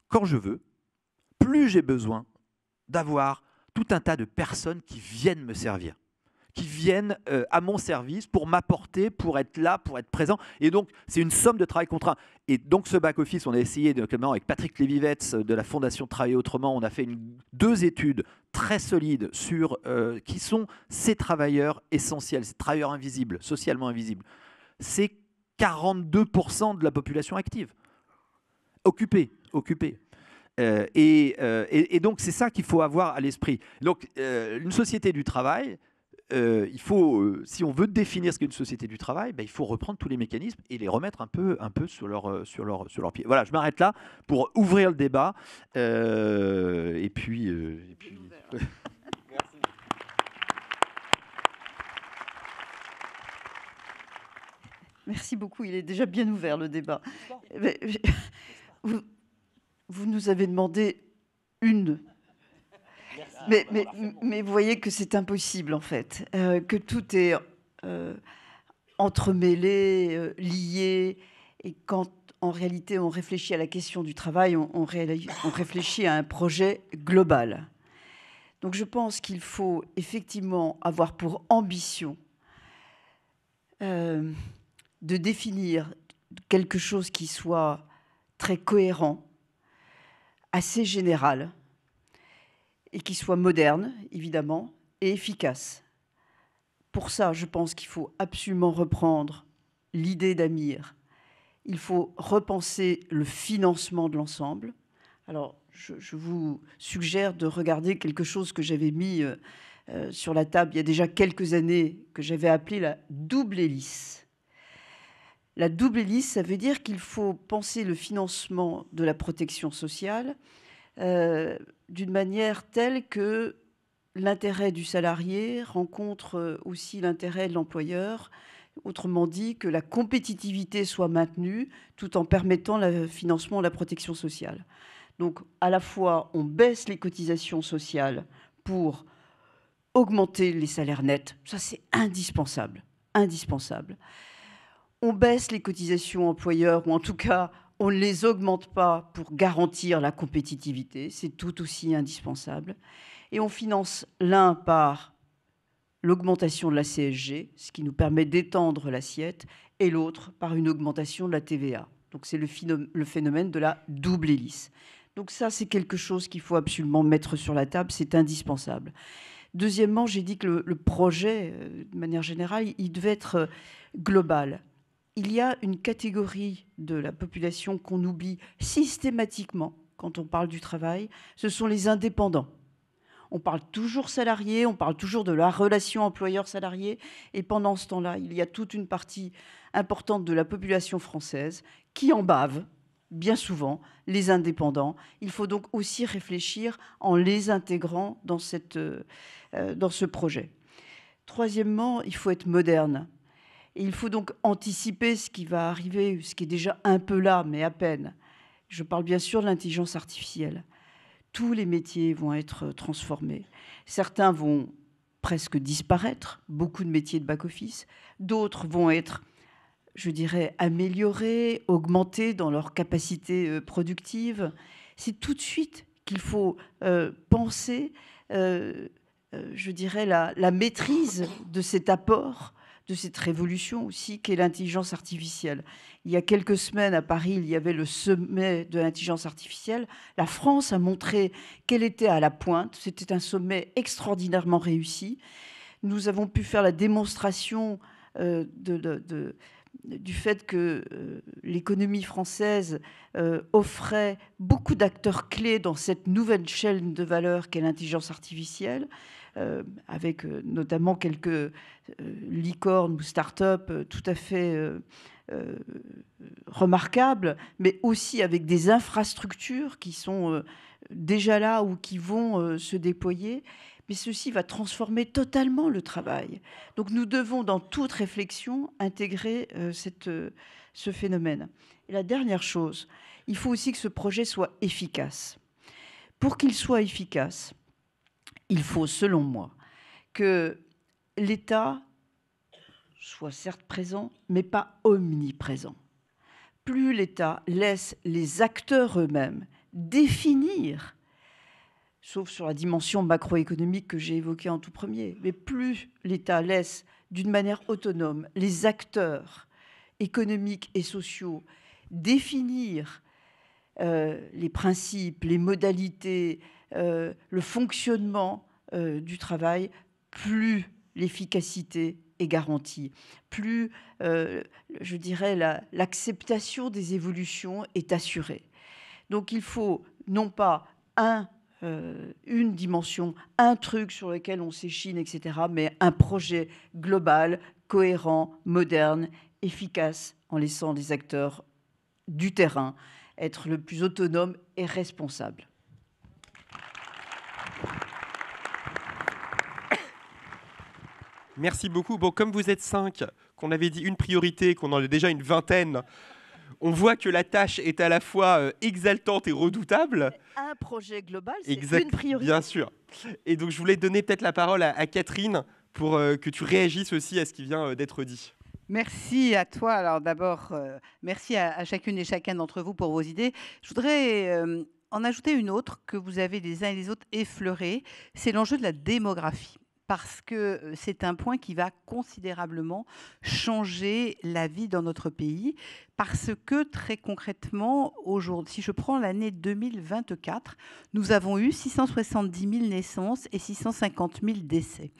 Speaker 5: quand je veux, plus j'ai besoin d'avoir tout un tas de personnes qui viennent me servir, qui viennent à mon service pour m'apporter, pour être là, pour être présent. Et donc, c'est une somme de travail contraint. Et donc, ce back-office, on a essayé, notamment avec Patrick Lévivets de la Fondation Travailler Autrement, on a fait 2 études très solides sur qui sont ces travailleurs essentiels, ces travailleurs invisibles, socialement invisibles. C'est 42% de la population active, occupée. Et donc, c'est ça qu'il faut avoir à l'esprit. Donc, une société du travail, il faut, si on veut définir ce qu'est une société du travail, il faut reprendre tous les mécanismes et les remettre un peu sur leur pied. Voilà, je m'arrête là pour ouvrir le débat. Et puis
Speaker 6: Merci beaucoup, il est déjà bien ouvert le débat. Vous nous avez demandé une. Mais vous voyez que c'est impossible en fait, que tout est entremêlé, lié, et quand en réalité on réfléchit à la question du travail, on réfléchit à un projet global. Donc je pense qu'il faut effectivement avoir pour ambition de définir quelque chose qui soit très cohérent, assez général, et qui soit moderne, évidemment, et efficace. Pour ça, je pense qu'il faut absolument reprendre l'idée d'Amir. Il faut repenser le financement de l'ensemble. Alors, je vous suggère de regarder quelque chose que j'avais mis sur la table il y a déjà quelques années, que j'avais appelé la double hélice. La double hélice, ça veut dire qu'il faut penser le financement de la protection sociale d'une manière telle que l'intérêt du salarié rencontre aussi l'intérêt de l'employeur. Autrement dit, que la compétitivité soit maintenue tout en permettant le financement de la protection sociale. Donc, à la fois, on baisse les cotisations sociales pour augmenter les salaires nets. Ça, c'est indispensable. Indispensable. On baisse les cotisations employeurs, ou en tout cas, on ne les augmente pas pour garantir la compétitivité. C'est tout aussi indispensable. Et on finance l'un par l'augmentation de la CSG, ce qui nous permet d'étendre l'assiette, et l'autre par une augmentation de la TVA. Donc c'est le phénomène de la double hélice. Donc ça, c'est quelque chose qu'il faut absolument mettre sur la table, c'est indispensable. Deuxièmement, j'ai dit que le projet, de manière générale, il devait être global. Il y a une catégorie de la population qu'on oublie systématiquement quand on parle du travail, ce sont les indépendants. On parle toujours salariés, on parle toujours de la relation employeur-salarié, et pendant ce temps-là, il y a toute une partie importante de la population française qui en bave, bien souvent, les indépendants. Il faut donc aussi réfléchir en les intégrant dans ce projet. Troisièmement, il faut être moderne. Et il faut donc anticiper ce qui va arriver, ce qui est déjà un peu là, mais à peine. Je parle bien sûr de l'intelligence artificielle. Tous les métiers vont être transformés. Certains vont presque disparaître, beaucoup de métiers de back-office. D'autres vont être, je dirais, améliorés, augmentés dans leur capacité productive. C'est tout de suite qu'il faut penser, je dirais, la maîtrise de cet apport, de cette révolution aussi qu'est l'intelligence artificielle. Il y a quelques semaines à Paris, il y avait le sommet de l'intelligence artificielle. La France a montré qu'elle était à la pointe. C'était un sommet extraordinairement réussi. Nous avons pu faire la démonstration du fait que l'économie française offrait beaucoup d'acteurs clés dans cette nouvelle chaîne de valeur qu'est l'intelligence artificielle, avec notamment quelques licornes ou start-up tout à fait remarquables, mais aussi avec des infrastructures qui sont déjà là ou qui vont se déployer. Mais ceci va transformer totalement le travail. Donc nous devons, dans toute réflexion, intégrer ce phénomène. Et la dernière chose, il faut aussi que ce projet soit efficace. Pour qu'il soit efficace, il faut, selon moi, que l'État soit certes présent, mais pas omniprésent. Plus l'État laisse les acteurs eux-mêmes définir, sauf sur la dimension macroéconomique que j'ai évoquée en tout premier, mais plus l'État laisse d'une manière autonome les acteurs économiques et sociaux définir les principes, les modalités, le fonctionnement du travail, plus l'efficacité est garantie, plus, je dirais, l'acceptation des évolutions est assurée. Donc il faut non pas une dimension, un truc sur lequel on s'échine, etc., mais un projet global, cohérent, moderne, efficace, en laissant les acteurs du terrain être le plus autonome et responsable.
Speaker 1: Merci beaucoup. Bon, comme vous êtes 5, qu'on avait dit une priorité, qu'on en a déjà une vingtaine, on voit que la tâche est à la fois exaltante et redoutable.
Speaker 6: Un projet global, c'est une priorité.
Speaker 1: Bien sûr. Et donc, je voulais donner peut-être la parole à Catherine pour que tu réagisses aussi à ce qui vient d'être dit.
Speaker 7: Merci à toi. Alors d'abord, merci à chacune et chacun d'entre vous pour vos idées. Je voudrais en ajouter une autre que vous avez les uns et les autres effleurée. C'est l'enjeu de la démographie, parce que c'est un point qui va considérablement changer la vie dans notre pays. Parce que très concrètement, aujourd'hui, si je prends l'année 2024, nous avons eu 670 000 naissances et 650 000 décès.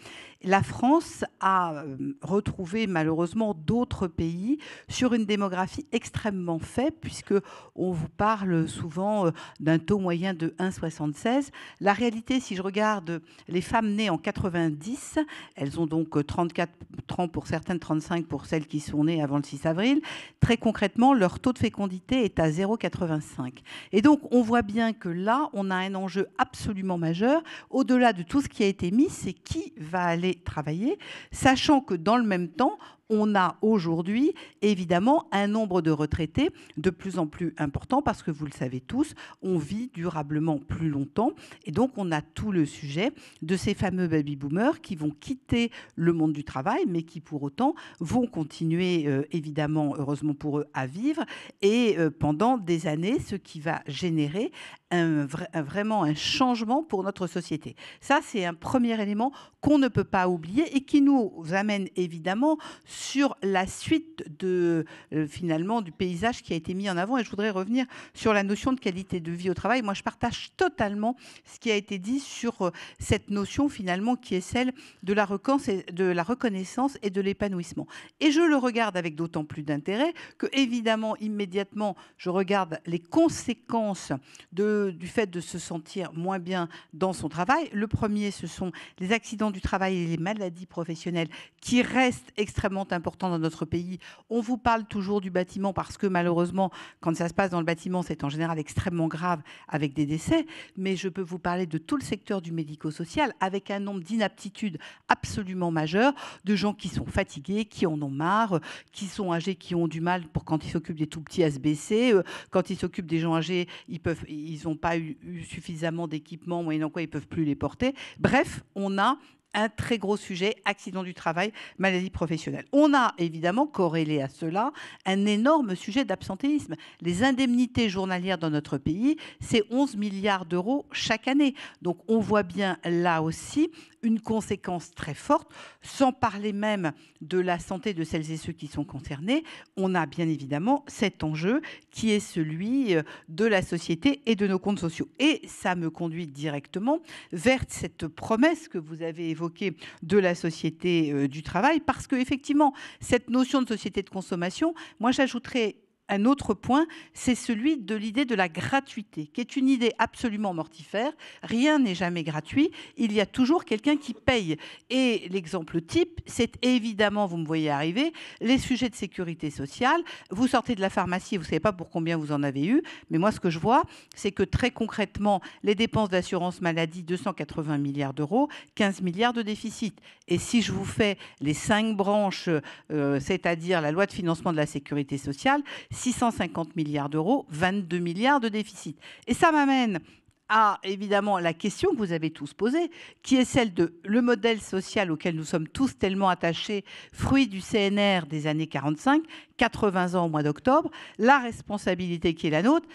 Speaker 7: La France a retrouvé malheureusement d'autres pays sur une démographie extrêmement faible, puisqu'on vous parle souvent d'un taux moyen de 1,76. La réalité, si je regarde les femmes nées en 90, elles ont donc 34 ans pour certaines, 35 pour celles qui sont nées avant le 6 avril. Très concrètement, leur taux de fécondité est à 0,85. Et donc, on voit bien que là, on a un enjeu absolument majeur. Au-delà de tout ce qui a été mis, c'est qui va aller travailler, sachant que dans le même temps, on a aujourd'hui, évidemment, un nombre de retraités de plus en plus important parce que, vous le savez tous, on vit durablement plus longtemps. Et donc, on a tout le sujet de ces fameux baby-boomers qui vont quitter le monde du travail, mais qui, pour autant, vont continuer, évidemment, heureusement pour eux, à vivre. Et pendant des années, ce qui va générer vraiment un changement pour notre société. Ça, c'est un premier élément qu'on ne peut pas oublier et qui nous amène, évidemment, sur la suite finalement du paysage qui a été mis en avant. Et je voudrais revenir sur la notion de qualité de vie au travail. Moi, je partage totalement ce qui a été dit sur cette notion finalement qui est celle de la reconnaissance et de l'épanouissement. Et je le regarde avec d'autant plus d'intérêt que, évidemment, immédiatement, je regarde les conséquences du fait de se sentir moins bien dans son travail. Le premier, ce sont les accidents du travail et les maladies professionnelles qui restent extrêmement importants dans notre pays. On vous parle toujours du bâtiment parce que malheureusement, quand ça se passe dans le bâtiment, c'est en général extrêmement grave avec des décès. Mais je peux vous parler de tout le secteur du médico-social avec un nombre d'inaptitudes absolument majeur, de gens qui sont fatigués, qui en ont marre, qui sont âgés, qui ont du mal pour quand ils s'occupent des tout-petits à se baisser. Quand ils s'occupent des gens âgés, ils n'ont pas eu suffisamment d'équipements, moyennant quoi ils ne peuvent plus les porter. Bref, on a un très gros sujet, accident du travail, maladie professionnelle. On a évidemment corrélé à cela un énorme sujet d'absentéisme. Les indemnités journalières dans notre pays, c'est 11 milliards d'euros chaque année. Donc on voit bien là aussi une conséquence très forte, sans parler même de la santé de celles et ceux qui sont concernés. On a bien évidemment cet enjeu qui est celui de la société et de nos comptes sociaux. Et ça me conduit directement vers cette promesse que vous avez évoquée de la société du travail, parce qu'effectivement, cette notion de société de consommation, moi j'ajouterais un autre point, c'est celui de l'idée de la gratuité, qui est une idée absolument mortifère. Rien n'est jamais gratuit, il y a toujours quelqu'un qui paye. Et l'exemple type, c'est évidemment, vous me voyez arriver, les sujets de sécurité sociale. Vous sortez de la pharmacie, vous ne savez pas pour combien vous en avez eu, mais moi ce que je vois, c'est que très concrètement, les dépenses d'assurance maladie, 280 milliards d'euros, 15 milliards de déficit. Et si je vous fais les 5 branches, c'est-à-dire la loi de financement de la sécurité sociale, 650 milliards d'euros, 22 milliards de déficit. Et ça m'amène à, évidemment, la question que vous avez tous posée, qui est celle de le modèle social auquel nous sommes tous tellement attachés, fruit du CNR des années 45, 80 ans au mois d'octobre, la responsabilité qui est la nôtre.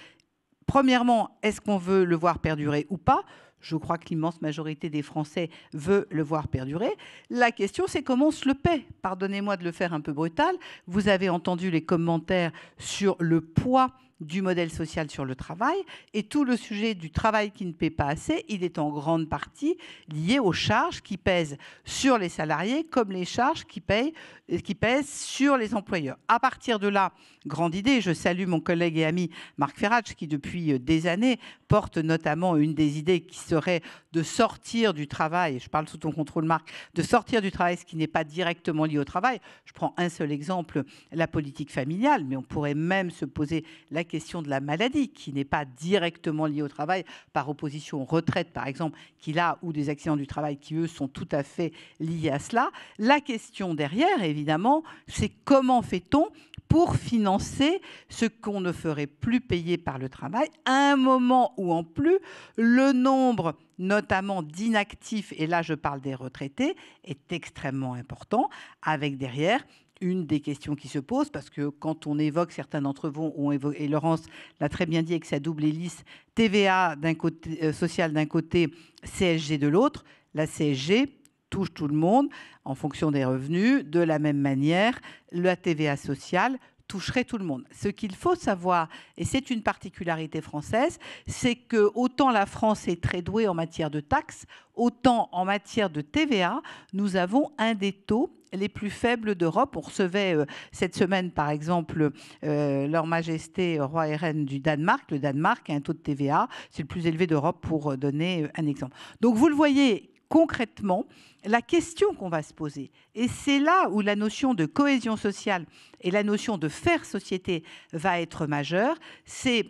Speaker 7: Premièrement, est-ce qu'on veut le voir perdurer ou pas ? Je crois que l'immense majorité des Français veut le voir perdurer. La question, c'est comment on se le paie. Pardonnez-moi de le faire un peu brutal. Vous avez entendu les commentaires sur le poids du modèle social sur le travail, et tout le sujet du travail qui ne paie pas assez, il est en grande partie lié aux charges qui pèsent sur les salariés comme les charges qui pèsent sur les employeurs. À partir de là, grande idée, je salue mon collègue et ami Marc Ferrach qui depuis des années porte notamment une des idées qui serait de sortir du travail, je parle sous ton contrôle Marc, de sortir du travail ce qui n'est pas directement lié au travail. Je prends un seul exemple, la politique familiale, mais on pourrait même se poser la question de la maladie qui n'est pas directement liée au travail, par opposition aux retraites par exemple, qui là, ou des accidents du travail qui eux sont tout à fait liés à cela. La question derrière, évidemment, c'est comment fait-on pour financer ce qu'on ne ferait plus payer par le travail à un moment où en plus le nombre notamment d'inactifs, et là je parle des retraités, est extrêmement important, avec derrière une des questions qui se posent, parce que quand on évoque, certains d'entre vous ont évoqué, et Laurence l'a très bien dit avec sa double hélice, TVA d'un côté, social d'un côté, CSG de l'autre, la CSG touche tout le monde en fonction des revenus. De la même manière, la TVA sociale toucherait tout le monde. Ce qu'il faut savoir, et c'est une particularité française, c'est que autant la France est très douée en matière de taxes, autant en matière de TVA, nous avons un des taux les plus faibles d'Europe. On recevait cette semaine, par exemple, Leur Majesté Roi et Reine du Danemark. Le Danemark a un taux de TVA, c'est le plus élevé d'Europe, pour donner un exemple. Donc vous le voyez, concrètement, la question qu'on va se poser, et c'est là où la notion de cohésion sociale et la notion de faire société va être majeure, c'est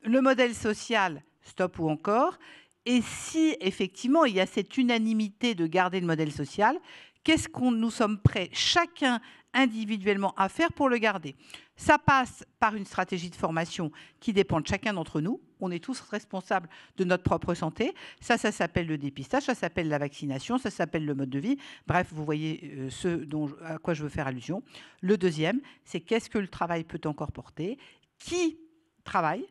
Speaker 7: le modèle social, stop ou encore, et si effectivement il y a cette unanimité de garder le modèle social, qu'est-ce qu'on nous sommes prêts chacun individuellement à faire pour le garder? Ça passe par une stratégie de formation qui dépend de chacun d'entre nous. On est tous responsables de notre propre santé. Ça s'appelle le dépistage, ça s'appelle la vaccination, ça s'appelle le mode de vie. Bref, vous voyez à quoi je veux faire allusion. Le deuxième, c'est qu'est-ce que le travail peut encore porter? Qui travaille?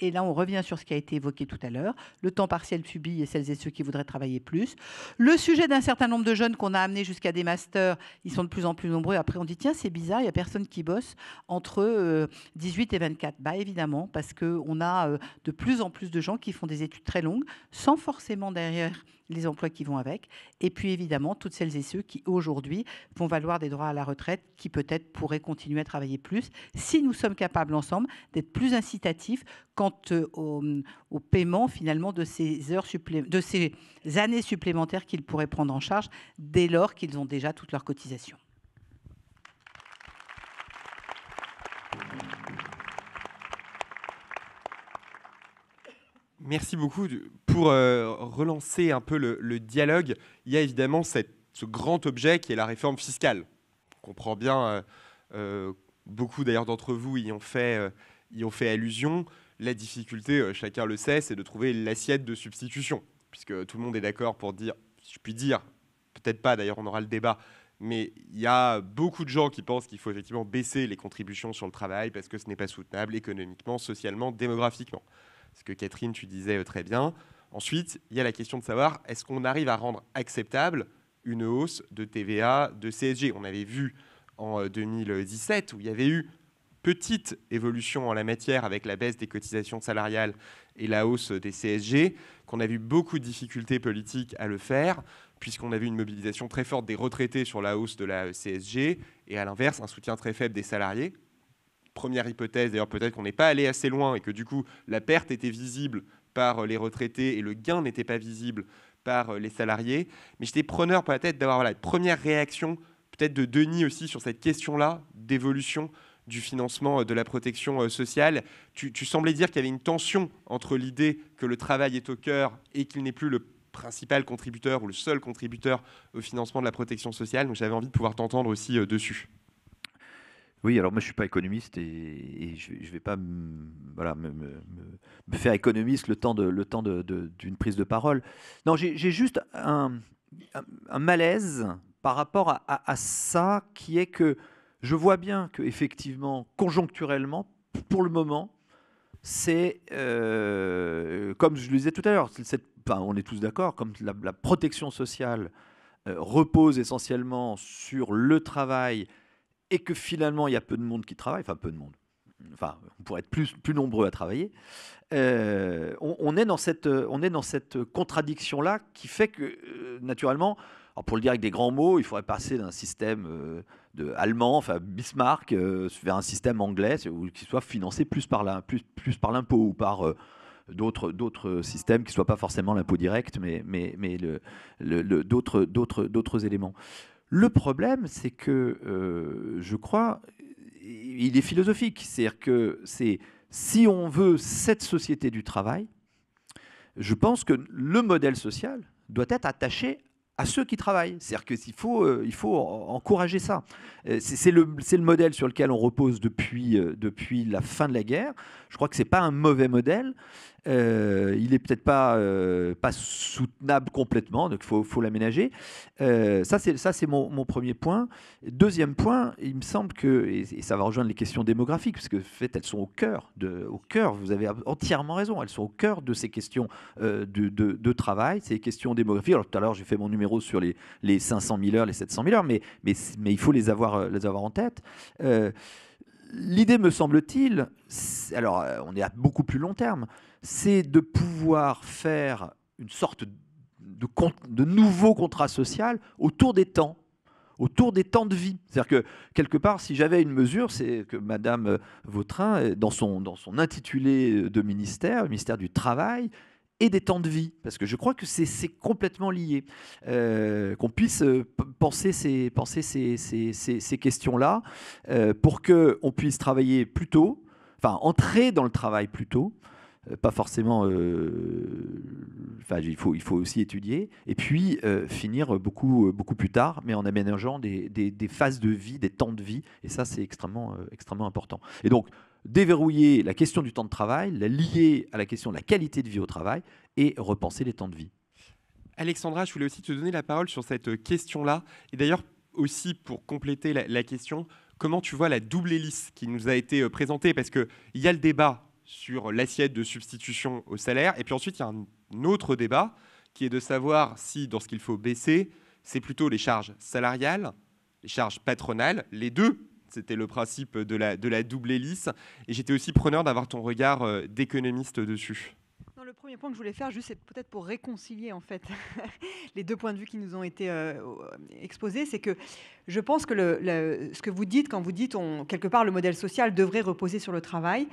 Speaker 7: Et là, on revient sur ce qui a été évoqué tout à l'heure, le temps partiel subi et celles et ceux qui voudraient travailler plus. Le sujet d'un certain nombre de jeunes qu'on a amenés jusqu'à des masters, ils sont de plus en plus nombreux. Après, on dit, tiens, c'est bizarre, il n'y a personne qui bosse entre 18 et 24. Bah, évidemment, parce qu'on a de plus en plus de gens qui font des études très longues, sans forcément derrière les emplois qui vont avec. Et puis, évidemment, toutes celles et ceux qui, aujourd'hui, vont valoir des droits à la retraite, qui peut-être pourraient continuer à travailler plus, si nous sommes capables ensemble d'être plus incitatifs quant au paiement, finalement, de ces années supplémentaires qu'ils pourraient prendre en charge dès lors qu'ils ont déjà toutes leurs cotisations.
Speaker 1: Merci beaucoup. Pour relancer un peu le dialogue, il y a évidemment ce grand objet qui est la réforme fiscale. On comprend bien, beaucoup d'ailleurs d'entre vous y ont fait allusion. La difficulté, chacun le sait, c'est de trouver l'assiette de substitution, puisque tout le monde est d'accord pour dire, si je puis dire, peut-être pas, d'ailleurs on aura le débat, mais il y a beaucoup de gens qui pensent qu'il faut effectivement baisser les contributions sur le travail parce que ce n'est pas soutenable économiquement, socialement, démographiquement. Ce que Catherine, tu disais très bien, Ensuite, il y a la question de savoir, est-ce qu'on arrive à rendre acceptable une hausse de TVA, de CSG? On avait vu en 2017 où il y avait eu petite évolution en la matière avec la baisse des cotisations salariales et la hausse des CSG, qu'on a vu beaucoup de difficultés politiques à le faire, puisqu'on a vu une mobilisation très forte des retraités sur la hausse de la CSG, et à l'inverse, un soutien très faible des salariés. Première hypothèse, d'ailleurs peut-être qu'on n'est pas allé assez loin et que du coup la perte était visible par les retraités et le gain n'était pas visible par les salariés. Mais j'étais preneur peut-être d'avoir une première réaction, peut-être de Denis aussi, sur cette question-là d'évolution du financement de la protection sociale. Tu semblais dire qu'il y avait une tension entre l'idée que le travail est au cœur et qu'il n'est plus le principal contributeur ou le seul contributeur au financement de la protection sociale. Donc j'avais envie de pouvoir t'entendre aussi dessus.
Speaker 5: Oui, alors moi je ne suis pas économiste et je ne vais pas me faire économiste le temps d'une prise de parole. Non, j'ai juste un malaise par rapport à ça, qui est que je vois bien qu'effectivement, conjoncturellement, pour le moment, c'est, comme je le disais tout à l'heure, on est tous d'accord, comme la protection sociale repose essentiellement sur le travail, et que finalement il y a peu de monde qui travaille, enfin peu de monde, enfin on pourrait être plus nombreux à travailler, on est dans cette contradiction-là qui fait que naturellement, alors pour le dire avec des grands mots, il faudrait passer d'un système allemand, enfin Bismarck, vers un système anglais qui soit financé plus par l'impôt ou par d'autres systèmes qui ne soient pas forcément l'impôt direct, mais d'autres éléments. Le problème, c'est que je crois, il est philosophique. C'est-à-dire que si on veut cette société du travail, je pense que le modèle social doit être attaché à ceux qui travaillent. C'est-à-dire qu'il faut encourager ça. C'est le modèle sur lequel on repose depuis la fin de la guerre. Je crois que ce n'est pas un mauvais modèle. Il n'est peut-être pas soutenable complètement, donc il faut l'aménager. Ça, c'est mon premier point. Deuxième point, il me semble que, et ça va rejoindre les questions démographiques, parce que en fait, elles sont au cœur, vous avez entièrement raison, elles sont au cœur de ces questions de travail, ces questions démographiques. Alors tout à l'heure, j'ai fait mon numéro sur les 500 000 heures, les 700 000 heures, mais il faut les avoir en tête. L'idée, me semble-t-il, alors on est à beaucoup plus long terme, c'est de pouvoir faire une sorte de nouveau contrat social autour des temps de vie. C'est-à-dire que, quelque part, si j'avais une mesure, c'est que Madame Vautrin, dans son intitulé de ministère, le ministère du Travail, et des temps de vie, parce que je crois que c'est complètement lié, qu'on puisse penser ces questions-là pour qu'on puisse travailler plus tôt, enfin entrer dans le travail plus tôt, pas forcément, il faut aussi étudier, et puis finir beaucoup plus tard, mais en aménageant des phases de vie, des temps de vie, et ça c'est extrêmement important. Et donc, déverrouiller la question du temps de travail, la lier à la question de la qualité de vie au travail et repenser les temps de vie.
Speaker 1: Alexandra, je voulais aussi te donner la parole sur cette question-là. Et d'ailleurs, aussi pour compléter la question, comment tu vois la double hélice qui nous a été présentée? Parce qu'il y a le débat sur l'assiette de substitution au salaire, et puis ensuite il y a un autre débat qui est de savoir si, dans ce qu'il faut baisser, c'est plutôt les charges salariales, les charges patronales, les deux. C'était le principe de la double hélice. Et j'étais aussi preneur d'avoir ton regard d'économiste dessus.
Speaker 3: Non, le premier point que je voulais faire, juste, c'est peut-être pour réconcilier en fait les deux points de vue qui nous ont été exposés, c'est que je pense que ce que vous dites, quand vous dites quelque part le modèle social devrait reposer sur le travail,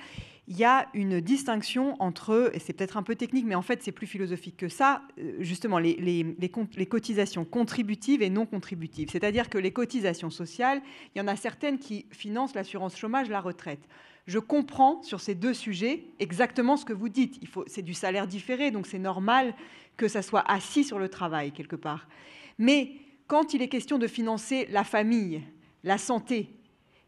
Speaker 3: il y a une distinction entre, et c'est peut-être un peu technique, mais en fait c'est plus philosophique que ça, justement les cotisations contributives et non contributives. C'est-à-dire que les cotisations sociales, il y en a certaines qui financent l'assurance chômage, la retraite. Je comprends sur ces deux sujets exactement ce que vous dites. C'est du salaire différé, donc c'est normal que ça soit assis sur le travail quelque part. Mais quand il est question de financer la famille, la santé,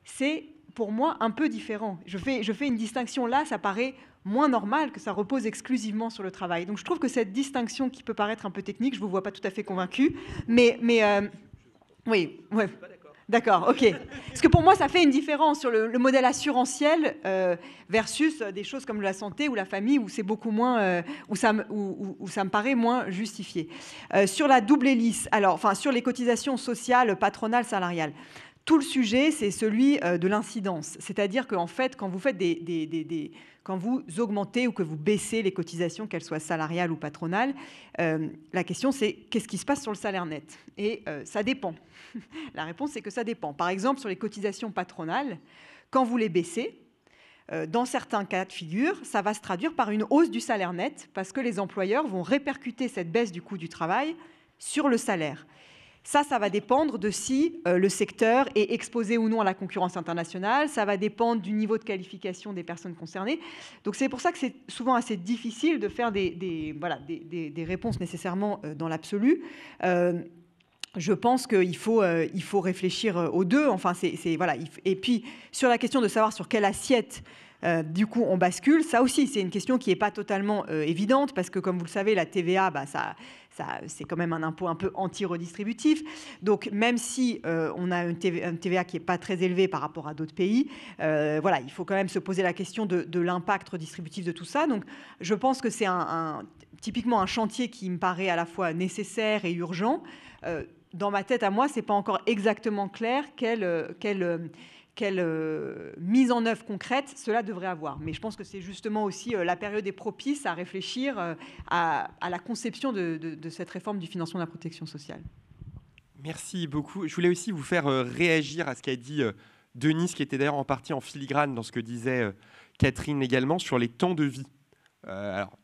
Speaker 3: c'est pour moi un peu différent. Je fais une distinction là, ça paraît moins normal que ça repose exclusivement sur le travail. Donc je trouve que cette distinction qui peut paraître un peu technique, je ne vous vois pas tout à fait convaincu, mais oui, ouais. D'accord, ok. Parce que pour moi, ça fait une différence sur le modèle assurantiel versus des choses comme la santé ou la famille, où c'est beaucoup moins, où ça me paraît moins justifié. Sur la double hélice, alors, enfin, sur les cotisations sociales, patronales, salariales. Tout le sujet, c'est celui de l'incidence. C'est-à-dire qu'en fait, quand vous faites quand vous augmentez ou que vous baissez les cotisations, qu'elles soient salariales ou patronales, la question, c'est qu'est-ce qui se passe sur le salaire net? Et ça dépend. La réponse, c'est que ça dépend. Par exemple, sur les cotisations patronales, quand vous les baissez, dans certains cas de figure, ça va se traduire par une hausse du salaire net parce que les employeurs vont répercuter cette baisse du coût du travail sur le salaire. Ça va dépendre de si le secteur est exposé ou non à la concurrence internationale. Ça va dépendre du niveau de qualification des personnes concernées. Donc c'est pour ça que c'est souvent assez difficile de faire des réponses nécessairement dans l'absolu. Je pense qu'il faut réfléchir aux deux. Enfin, voilà. Et puis sur la question de savoir sur quelle assiette du coup, on bascule. Ça aussi, c'est une question qui n'est pas totalement évidente parce que, comme vous le savez, la TVA, c'est quand même un impôt un peu anti-redistributif. Donc, même si on a une TVA qui n'est pas très élevée par rapport à d'autres pays, voilà, il faut quand même se poser la question de l'impact redistributif de tout ça. Donc, je pense que c'est typiquement un chantier qui me paraît à la fois nécessaire et urgent. Dans ma tête, à moi, ce n'est pas encore exactement clair quelle mise en œuvre concrète cela devrait avoir. Mais je pense que c'est justement aussi la période est propice à réfléchir à la conception de cette réforme du financement de la protection sociale.
Speaker 1: Merci beaucoup. Je voulais aussi vous faire réagir à ce qu'a dit Denis, qui était d'ailleurs en partie en filigrane dans ce que disait Catherine également, sur les temps de vie. Alors,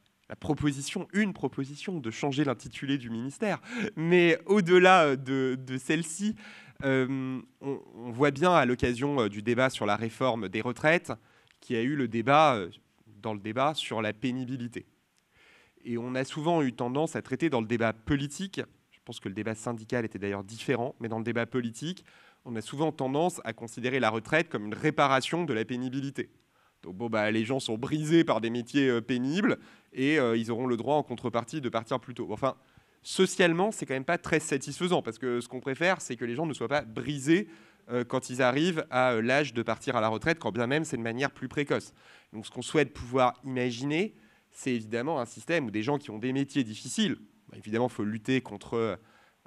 Speaker 1: une proposition de changer l'intitulé du ministère, mais au-delà de celle-ci, on voit bien à l'occasion du débat sur la réforme des retraites qu'il y a eu dans le débat sur la pénibilité. Et on a souvent eu tendance à traiter dans le débat politique, je pense que le débat syndical était d'ailleurs différent, mais dans le débat politique, on a souvent tendance à considérer la retraite comme une réparation de la pénibilité. Donc les gens sont brisés par des métiers pénibles et ils auront le droit en contrepartie de partir plus tôt. Enfin, socialement, c'est quand même pas très satisfaisant parce que ce qu'on préfère, c'est que les gens ne soient pas brisés quand ils arrivent à l'âge de partir à la retraite, quand bien même c'est de manière plus précoce. Donc ce qu'on souhaite pouvoir imaginer, c'est évidemment un système où des gens qui ont des métiers difficiles, évidemment, il faut lutter contre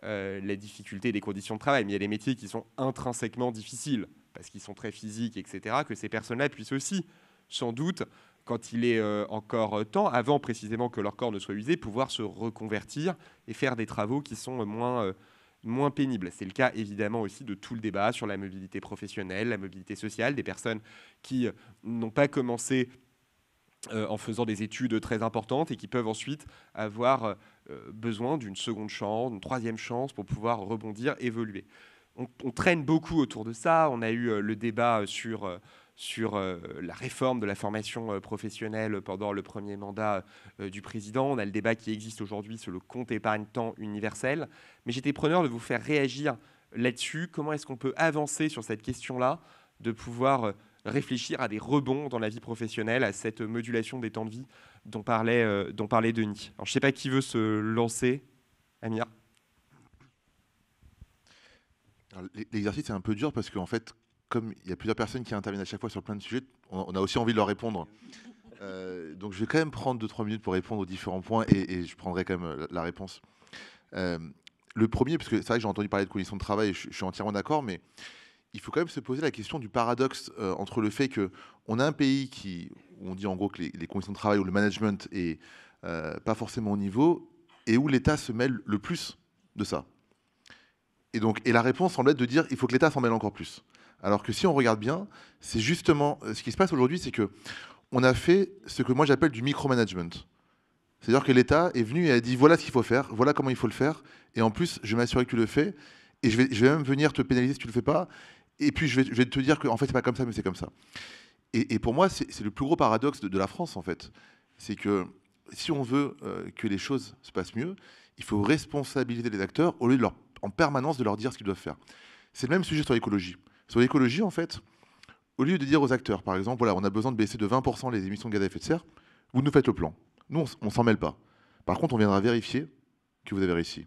Speaker 1: la difficulté des conditions de travail, mais il y a des métiers qui sont intrinsèquement difficiles parce qu'ils sont très physiques, etc., que ces personnes-là puissent aussi, sans doute, quand il est encore temps, avant précisément que leur corps ne soit usé, pouvoir se reconvertir et faire des travaux qui sont moins pénibles. C'est le cas évidemment aussi de tout le débat sur la mobilité professionnelle, la mobilité sociale, des personnes qui n'ont pas commencé en faisant des études très importantes et qui peuvent ensuite avoir besoin d'une seconde chance, d'une troisième chance pour pouvoir rebondir, évoluer. On traîne beaucoup autour de ça. On a eu le débat sur la réforme de la formation professionnelle pendant le premier mandat du président. On a le débat qui existe aujourd'hui sur le compte épargne-temps universel. Mais j'étais preneur de vous faire réagir là-dessus. Comment est-ce qu'on peut avancer sur cette question-là, de pouvoir réfléchir à des rebonds dans la vie professionnelle, à cette modulation des temps de vie dont parlait Denis. Alors, je ne sais pas qui veut se lancer. Amir.
Speaker 4: L'exercice est un peu dur parce qu'en fait, comme il y a plusieurs personnes qui interviennent à chaque fois sur plein de sujets, on a aussi envie de leur répondre. Donc je vais quand même prendre 2-3 minutes pour répondre aux différents points et je prendrai quand même la réponse. Le premier, parce que c'est vrai que j'ai entendu parler de conditions de travail, je suis entièrement d'accord, mais il faut quand même se poser la question du paradoxe entre le fait qu'on a un pays où on dit en gros que les conditions de travail ou le management est pas forcément au niveau et où l'État se mêle le plus de ça. Et la réponse semble être de dire il faut que l'État s'en mêle encore plus. Alors que si on regarde bien, c'est justement ce qui se passe aujourd'hui, c'est que on a fait ce que moi j'appelle du micromanagement. C'est-à-dire que l'État est venu et a dit voilà ce qu'il faut faire, voilà comment il faut le faire, et en plus je vais m'assurer que tu le fais, et je vais même venir te pénaliser si tu le fais pas, et puis je vais te dire que en fait c'est pas comme ça, mais c'est comme ça. Et pour moi c'est le plus gros paradoxe de la France en fait, c'est que si on veut que les choses se passent mieux, il faut responsabiliser les acteurs au lieu de en permanence de leur dire ce qu'ils doivent faire. C'est le même sujet sur l'écologie. Sur l'écologie, en fait, au lieu de dire aux acteurs, par exemple, voilà, on a besoin de baisser de 20% les émissions de gaz à effet de serre, vous nous faites le plan. Nous, on s'en mêle pas. Par contre, on viendra vérifier que vous avez réussi.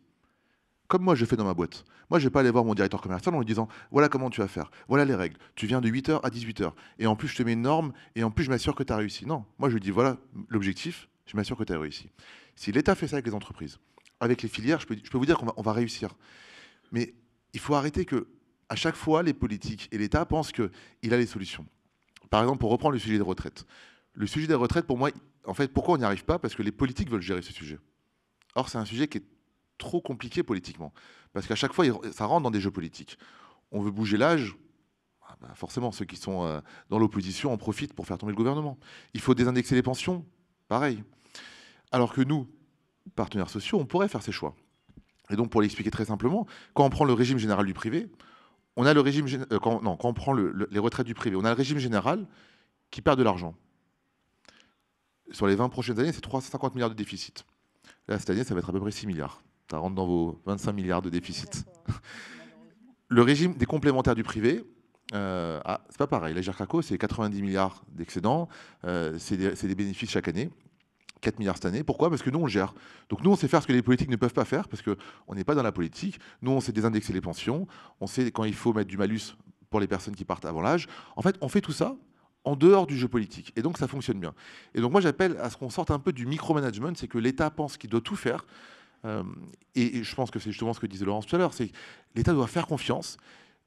Speaker 4: comme moi je fais dans ma boîte. Moi, je ne vais pas aller voir mon directeur commercial en lui disant « Voilà comment tu vas faire, voilà les règles, tu viens de 8h à 18h, et en plus je te mets une norme, et en plus je m'assure que tu as réussi. » Non, moi je lui dis « Voilà l'objectif, je m'assure que tu as réussi. » Si l'État fait ça avec les entreprises, avec les filières, je peux vous dire qu'on va réussir. Mais il faut arrêter que, à chaque fois, les politiques et l'État pensent qu'il a les solutions. Par exemple, pour reprendre le sujet des retraites. Le sujet des retraites, pour moi, en fait, pourquoi on n'y arrive pas? Parce que les politiques veulent gérer ce sujet. Or, c'est un sujet qui est trop compliqué politiquement. Parce qu'à chaque fois, ça rentre dans des jeux politiques. On veut bouger l'âge. Forcément, ceux qui sont dans l'opposition en profitent pour faire tomber le gouvernement. Il faut désindexer les pensions. Pareil. Alors que nous, partenaires sociaux, on pourrait faire ces choix. Et donc, pour l'expliquer très simplement, quand on prend le régime général du privé, on a le régime quand on prend les retraites du privé, on a le régime général qui perd de l'argent. Sur les 20 prochaines années, c'est 350 milliards de déficit. Là, cette année, ça va être à peu près 6 milliards. Ça rentre dans vos 25 milliards de déficit. Le régime des complémentaires du privé, c'est pas pareil. La GIRCACO, c'est 90 milliards d'excédents, c'est des bénéfices chaque année. 4 milliards cette année. Pourquoi? Parce que nous, on gère. Donc nous, on sait faire ce que les politiques ne peuvent pas faire, parce qu'on n'est pas dans la politique. Nous, on sait désindexer les pensions, on sait quand il faut mettre du malus pour les personnes qui partent avant l'âge. En fait, on fait tout ça en dehors du jeu politique. Et donc, ça fonctionne bien. Et donc, moi, j'appelle à ce qu'on sorte un peu du micromanagement, c'est que l'État pense qu'il doit tout faire. Et je pense que c'est justement ce que disait Laurence tout à l'heure, c'est que l'État doit faire confiance,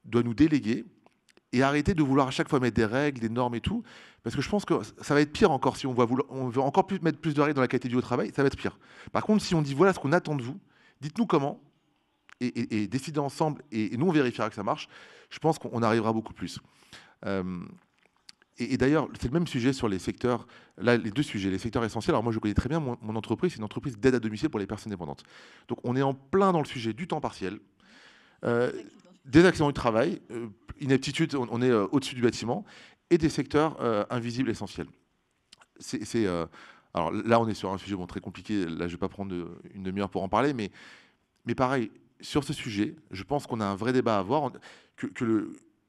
Speaker 4: doit nous déléguer, et arrêter de vouloir à chaque fois mettre des règles, des normes et tout, parce que je pense que ça va être pire encore si on veut encore mettre plus de règles dans la qualité du travail, ça va être pire. Par contre, si on dit voilà ce qu'on attend de vous, dites-nous comment, et décidez ensemble, et nous on vérifiera que ça marche, je pense qu'on arrivera beaucoup plus. Et d'ailleurs, c'est le même sujet sur les secteurs, là les deux sujets, les secteurs essentiels. Alors moi je connais très bien mon entreprise, c'est une entreprise d'aide à domicile pour les personnes dépendantes. Donc on est en plein dans le sujet du temps partiel, des accidents du travail, inaptitude, on est au-dessus du bâtiment, et des secteurs invisibles essentiels. Alors là, on est sur un sujet très compliqué, là je ne vais pas prendre une demi-heure pour en parler, mais pareil, sur ce sujet, je pense qu'on a un vrai débat à avoir,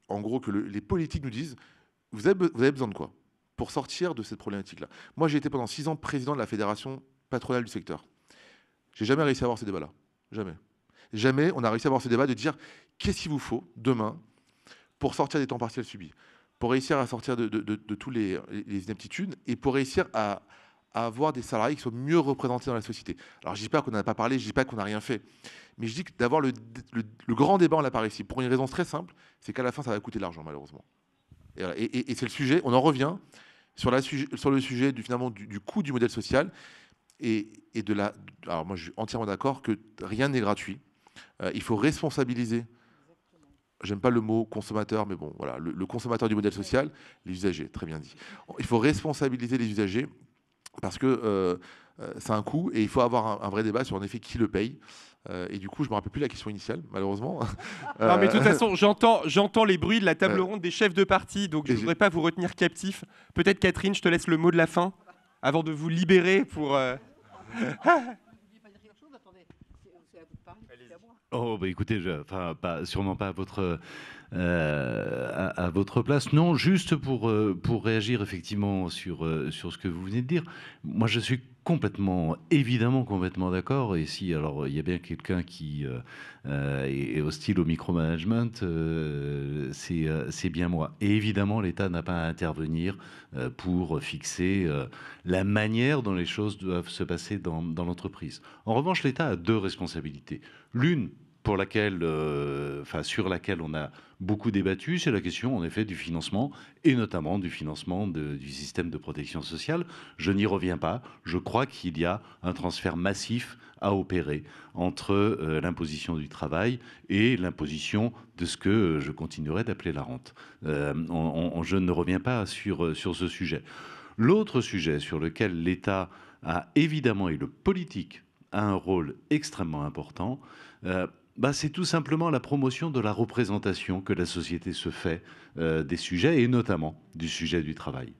Speaker 4: en gros, que les politiques nous disent, vous avez besoin de quoi pour sortir de cette problématique-là? Moi, j'ai été pendant 6 ans président de la fédération patronale du secteur. J'ai jamais réussi à avoir ces débats-là. Jamais. Jamais on a réussi à avoir ce débat de dire qu'est-ce qu'il vous faut demain pour sortir des temps partiels subis, pour réussir à sortir de tous les inaptitudes et pour réussir à avoir des salariés qui soient mieux représentés dans la société. Alors je ne dis pas qu'on n'en a pas parlé, je ne dis pas qu'on n'a rien fait, mais je dis que d'avoir le grand débat, on l'a pas réussi. Pour une raison très simple, c'est qu'à la fin, ça va coûter de l'argent, malheureusement. Et c'est le sujet, on en revient sur le sujet finalement du coût du modèle social alors moi je suis entièrement d'accord que rien n'est gratuit. Il faut responsabiliser, j'aime pas le mot consommateur, mais bon, voilà, le consommateur du modèle social, les usagers, très bien dit. Il faut responsabiliser les usagers parce que c'est un coût et il faut avoir un vrai débat sur en effet qui le paye. Et du coup, je me rappelle plus la question initiale, malheureusement.
Speaker 1: Non, mais de toute façon, j'entends les bruits de la table ronde des chefs de parti, donc je ne voudrais pas vous retenir captif. Peut-être, Catherine, je te laisse le mot de la fin avant de vous libérer pour...
Speaker 2: Oh, bah écoutez, sûrement pas à votre place. Non, juste pour réagir effectivement sur ce que vous venez de dire. Moi, je suis évidemment complètement d'accord. Et si, alors, il y a bien quelqu'un qui est hostile au micromanagement, c'est bien moi. Et évidemment, l'État n'a pas à intervenir pour fixer la manière dont les choses doivent se passer dans l'entreprise. En revanche, l'État a 2 responsabilités. L'une, sur laquelle on a beaucoup débattu, c'est la question en effet du financement et notamment du financement du système de protection sociale. Je n'y reviens pas. Je crois qu'il y a un transfert massif à opérer entre l'imposition du travail et l'imposition de ce que je continuerai d'appeler la rente. Je ne reviens pas sur ce sujet. L'autre sujet sur lequel l'État a évidemment et le politique a un rôle extrêmement important, c'est tout simplement la promotion de la représentation que la société se fait des sujets, et notamment du sujet du travail.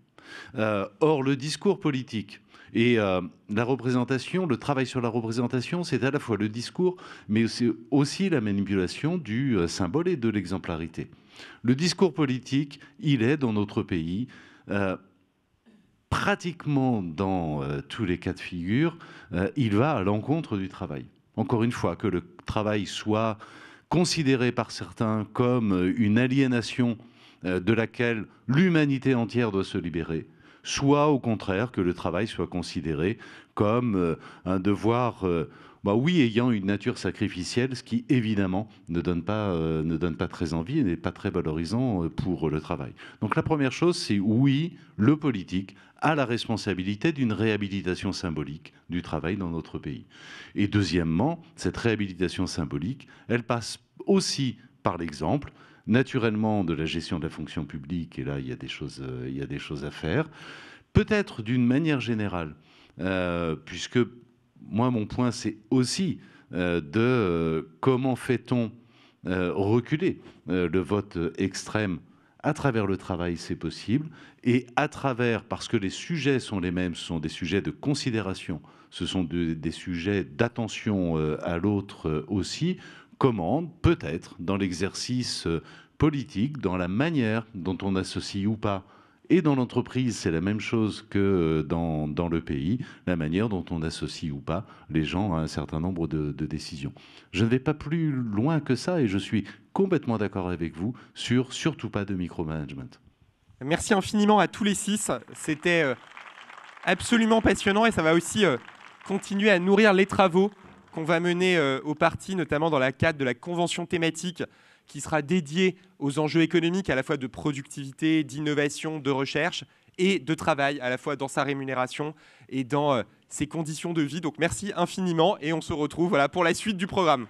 Speaker 2: Or, le discours politique et la représentation, le travail sur la représentation, c'est à la fois le discours, mais c'est aussi la manipulation du symbole et de l'exemplarité. Le discours politique, il est dans notre pays... pratiquement dans tous les cas de figure, il va à l'encontre du travail. Encore une fois, que le travail soit considéré par certains comme une aliénation de laquelle l'humanité entière doit se libérer, soit au contraire que le travail soit considéré comme un devoir, oui, ayant une nature sacrificielle, ce qui évidemment ne donne pas très envie et n'est pas très valorisant pour le travail. Donc la première chose, c'est oui, le politique a la responsabilité d'une réhabilitation symbolique du travail dans notre pays. Et deuxièmement, cette réhabilitation symbolique, elle passe aussi par l'exemple, naturellement, de la gestion de la fonction publique, et là, il y a des choses à faire. Peut-être d'une manière générale, puisque moi, mon point, c'est aussi comment fait-on reculer le vote extrême à travers le travail, c'est possible, et à travers, parce que les sujets sont les mêmes, ce sont des sujets de considération, ce sont des sujets d'attention à l'autre aussi, comment, peut-être, dans l'exercice politique, dans la manière dont on associe ou pas, et dans l'entreprise, c'est la même chose que dans le pays, la manière dont on associe ou pas les gens à un certain nombre de décisions. Je ne vais pas plus loin que ça et je suis complètement d'accord avec vous sur surtout pas de micromanagement.
Speaker 1: Merci infiniment à tous les 6. C'était absolument passionnant et ça va aussi continuer à nourrir les travaux qu'on va mener au parti, notamment dans la cadre de la convention thématique qui sera dédiée aux enjeux économiques, à la fois de productivité, d'innovation, de recherche et de travail, à la fois dans sa rémunération et dans ses conditions de vie. Donc merci infiniment et on se retrouve pour la suite du programme.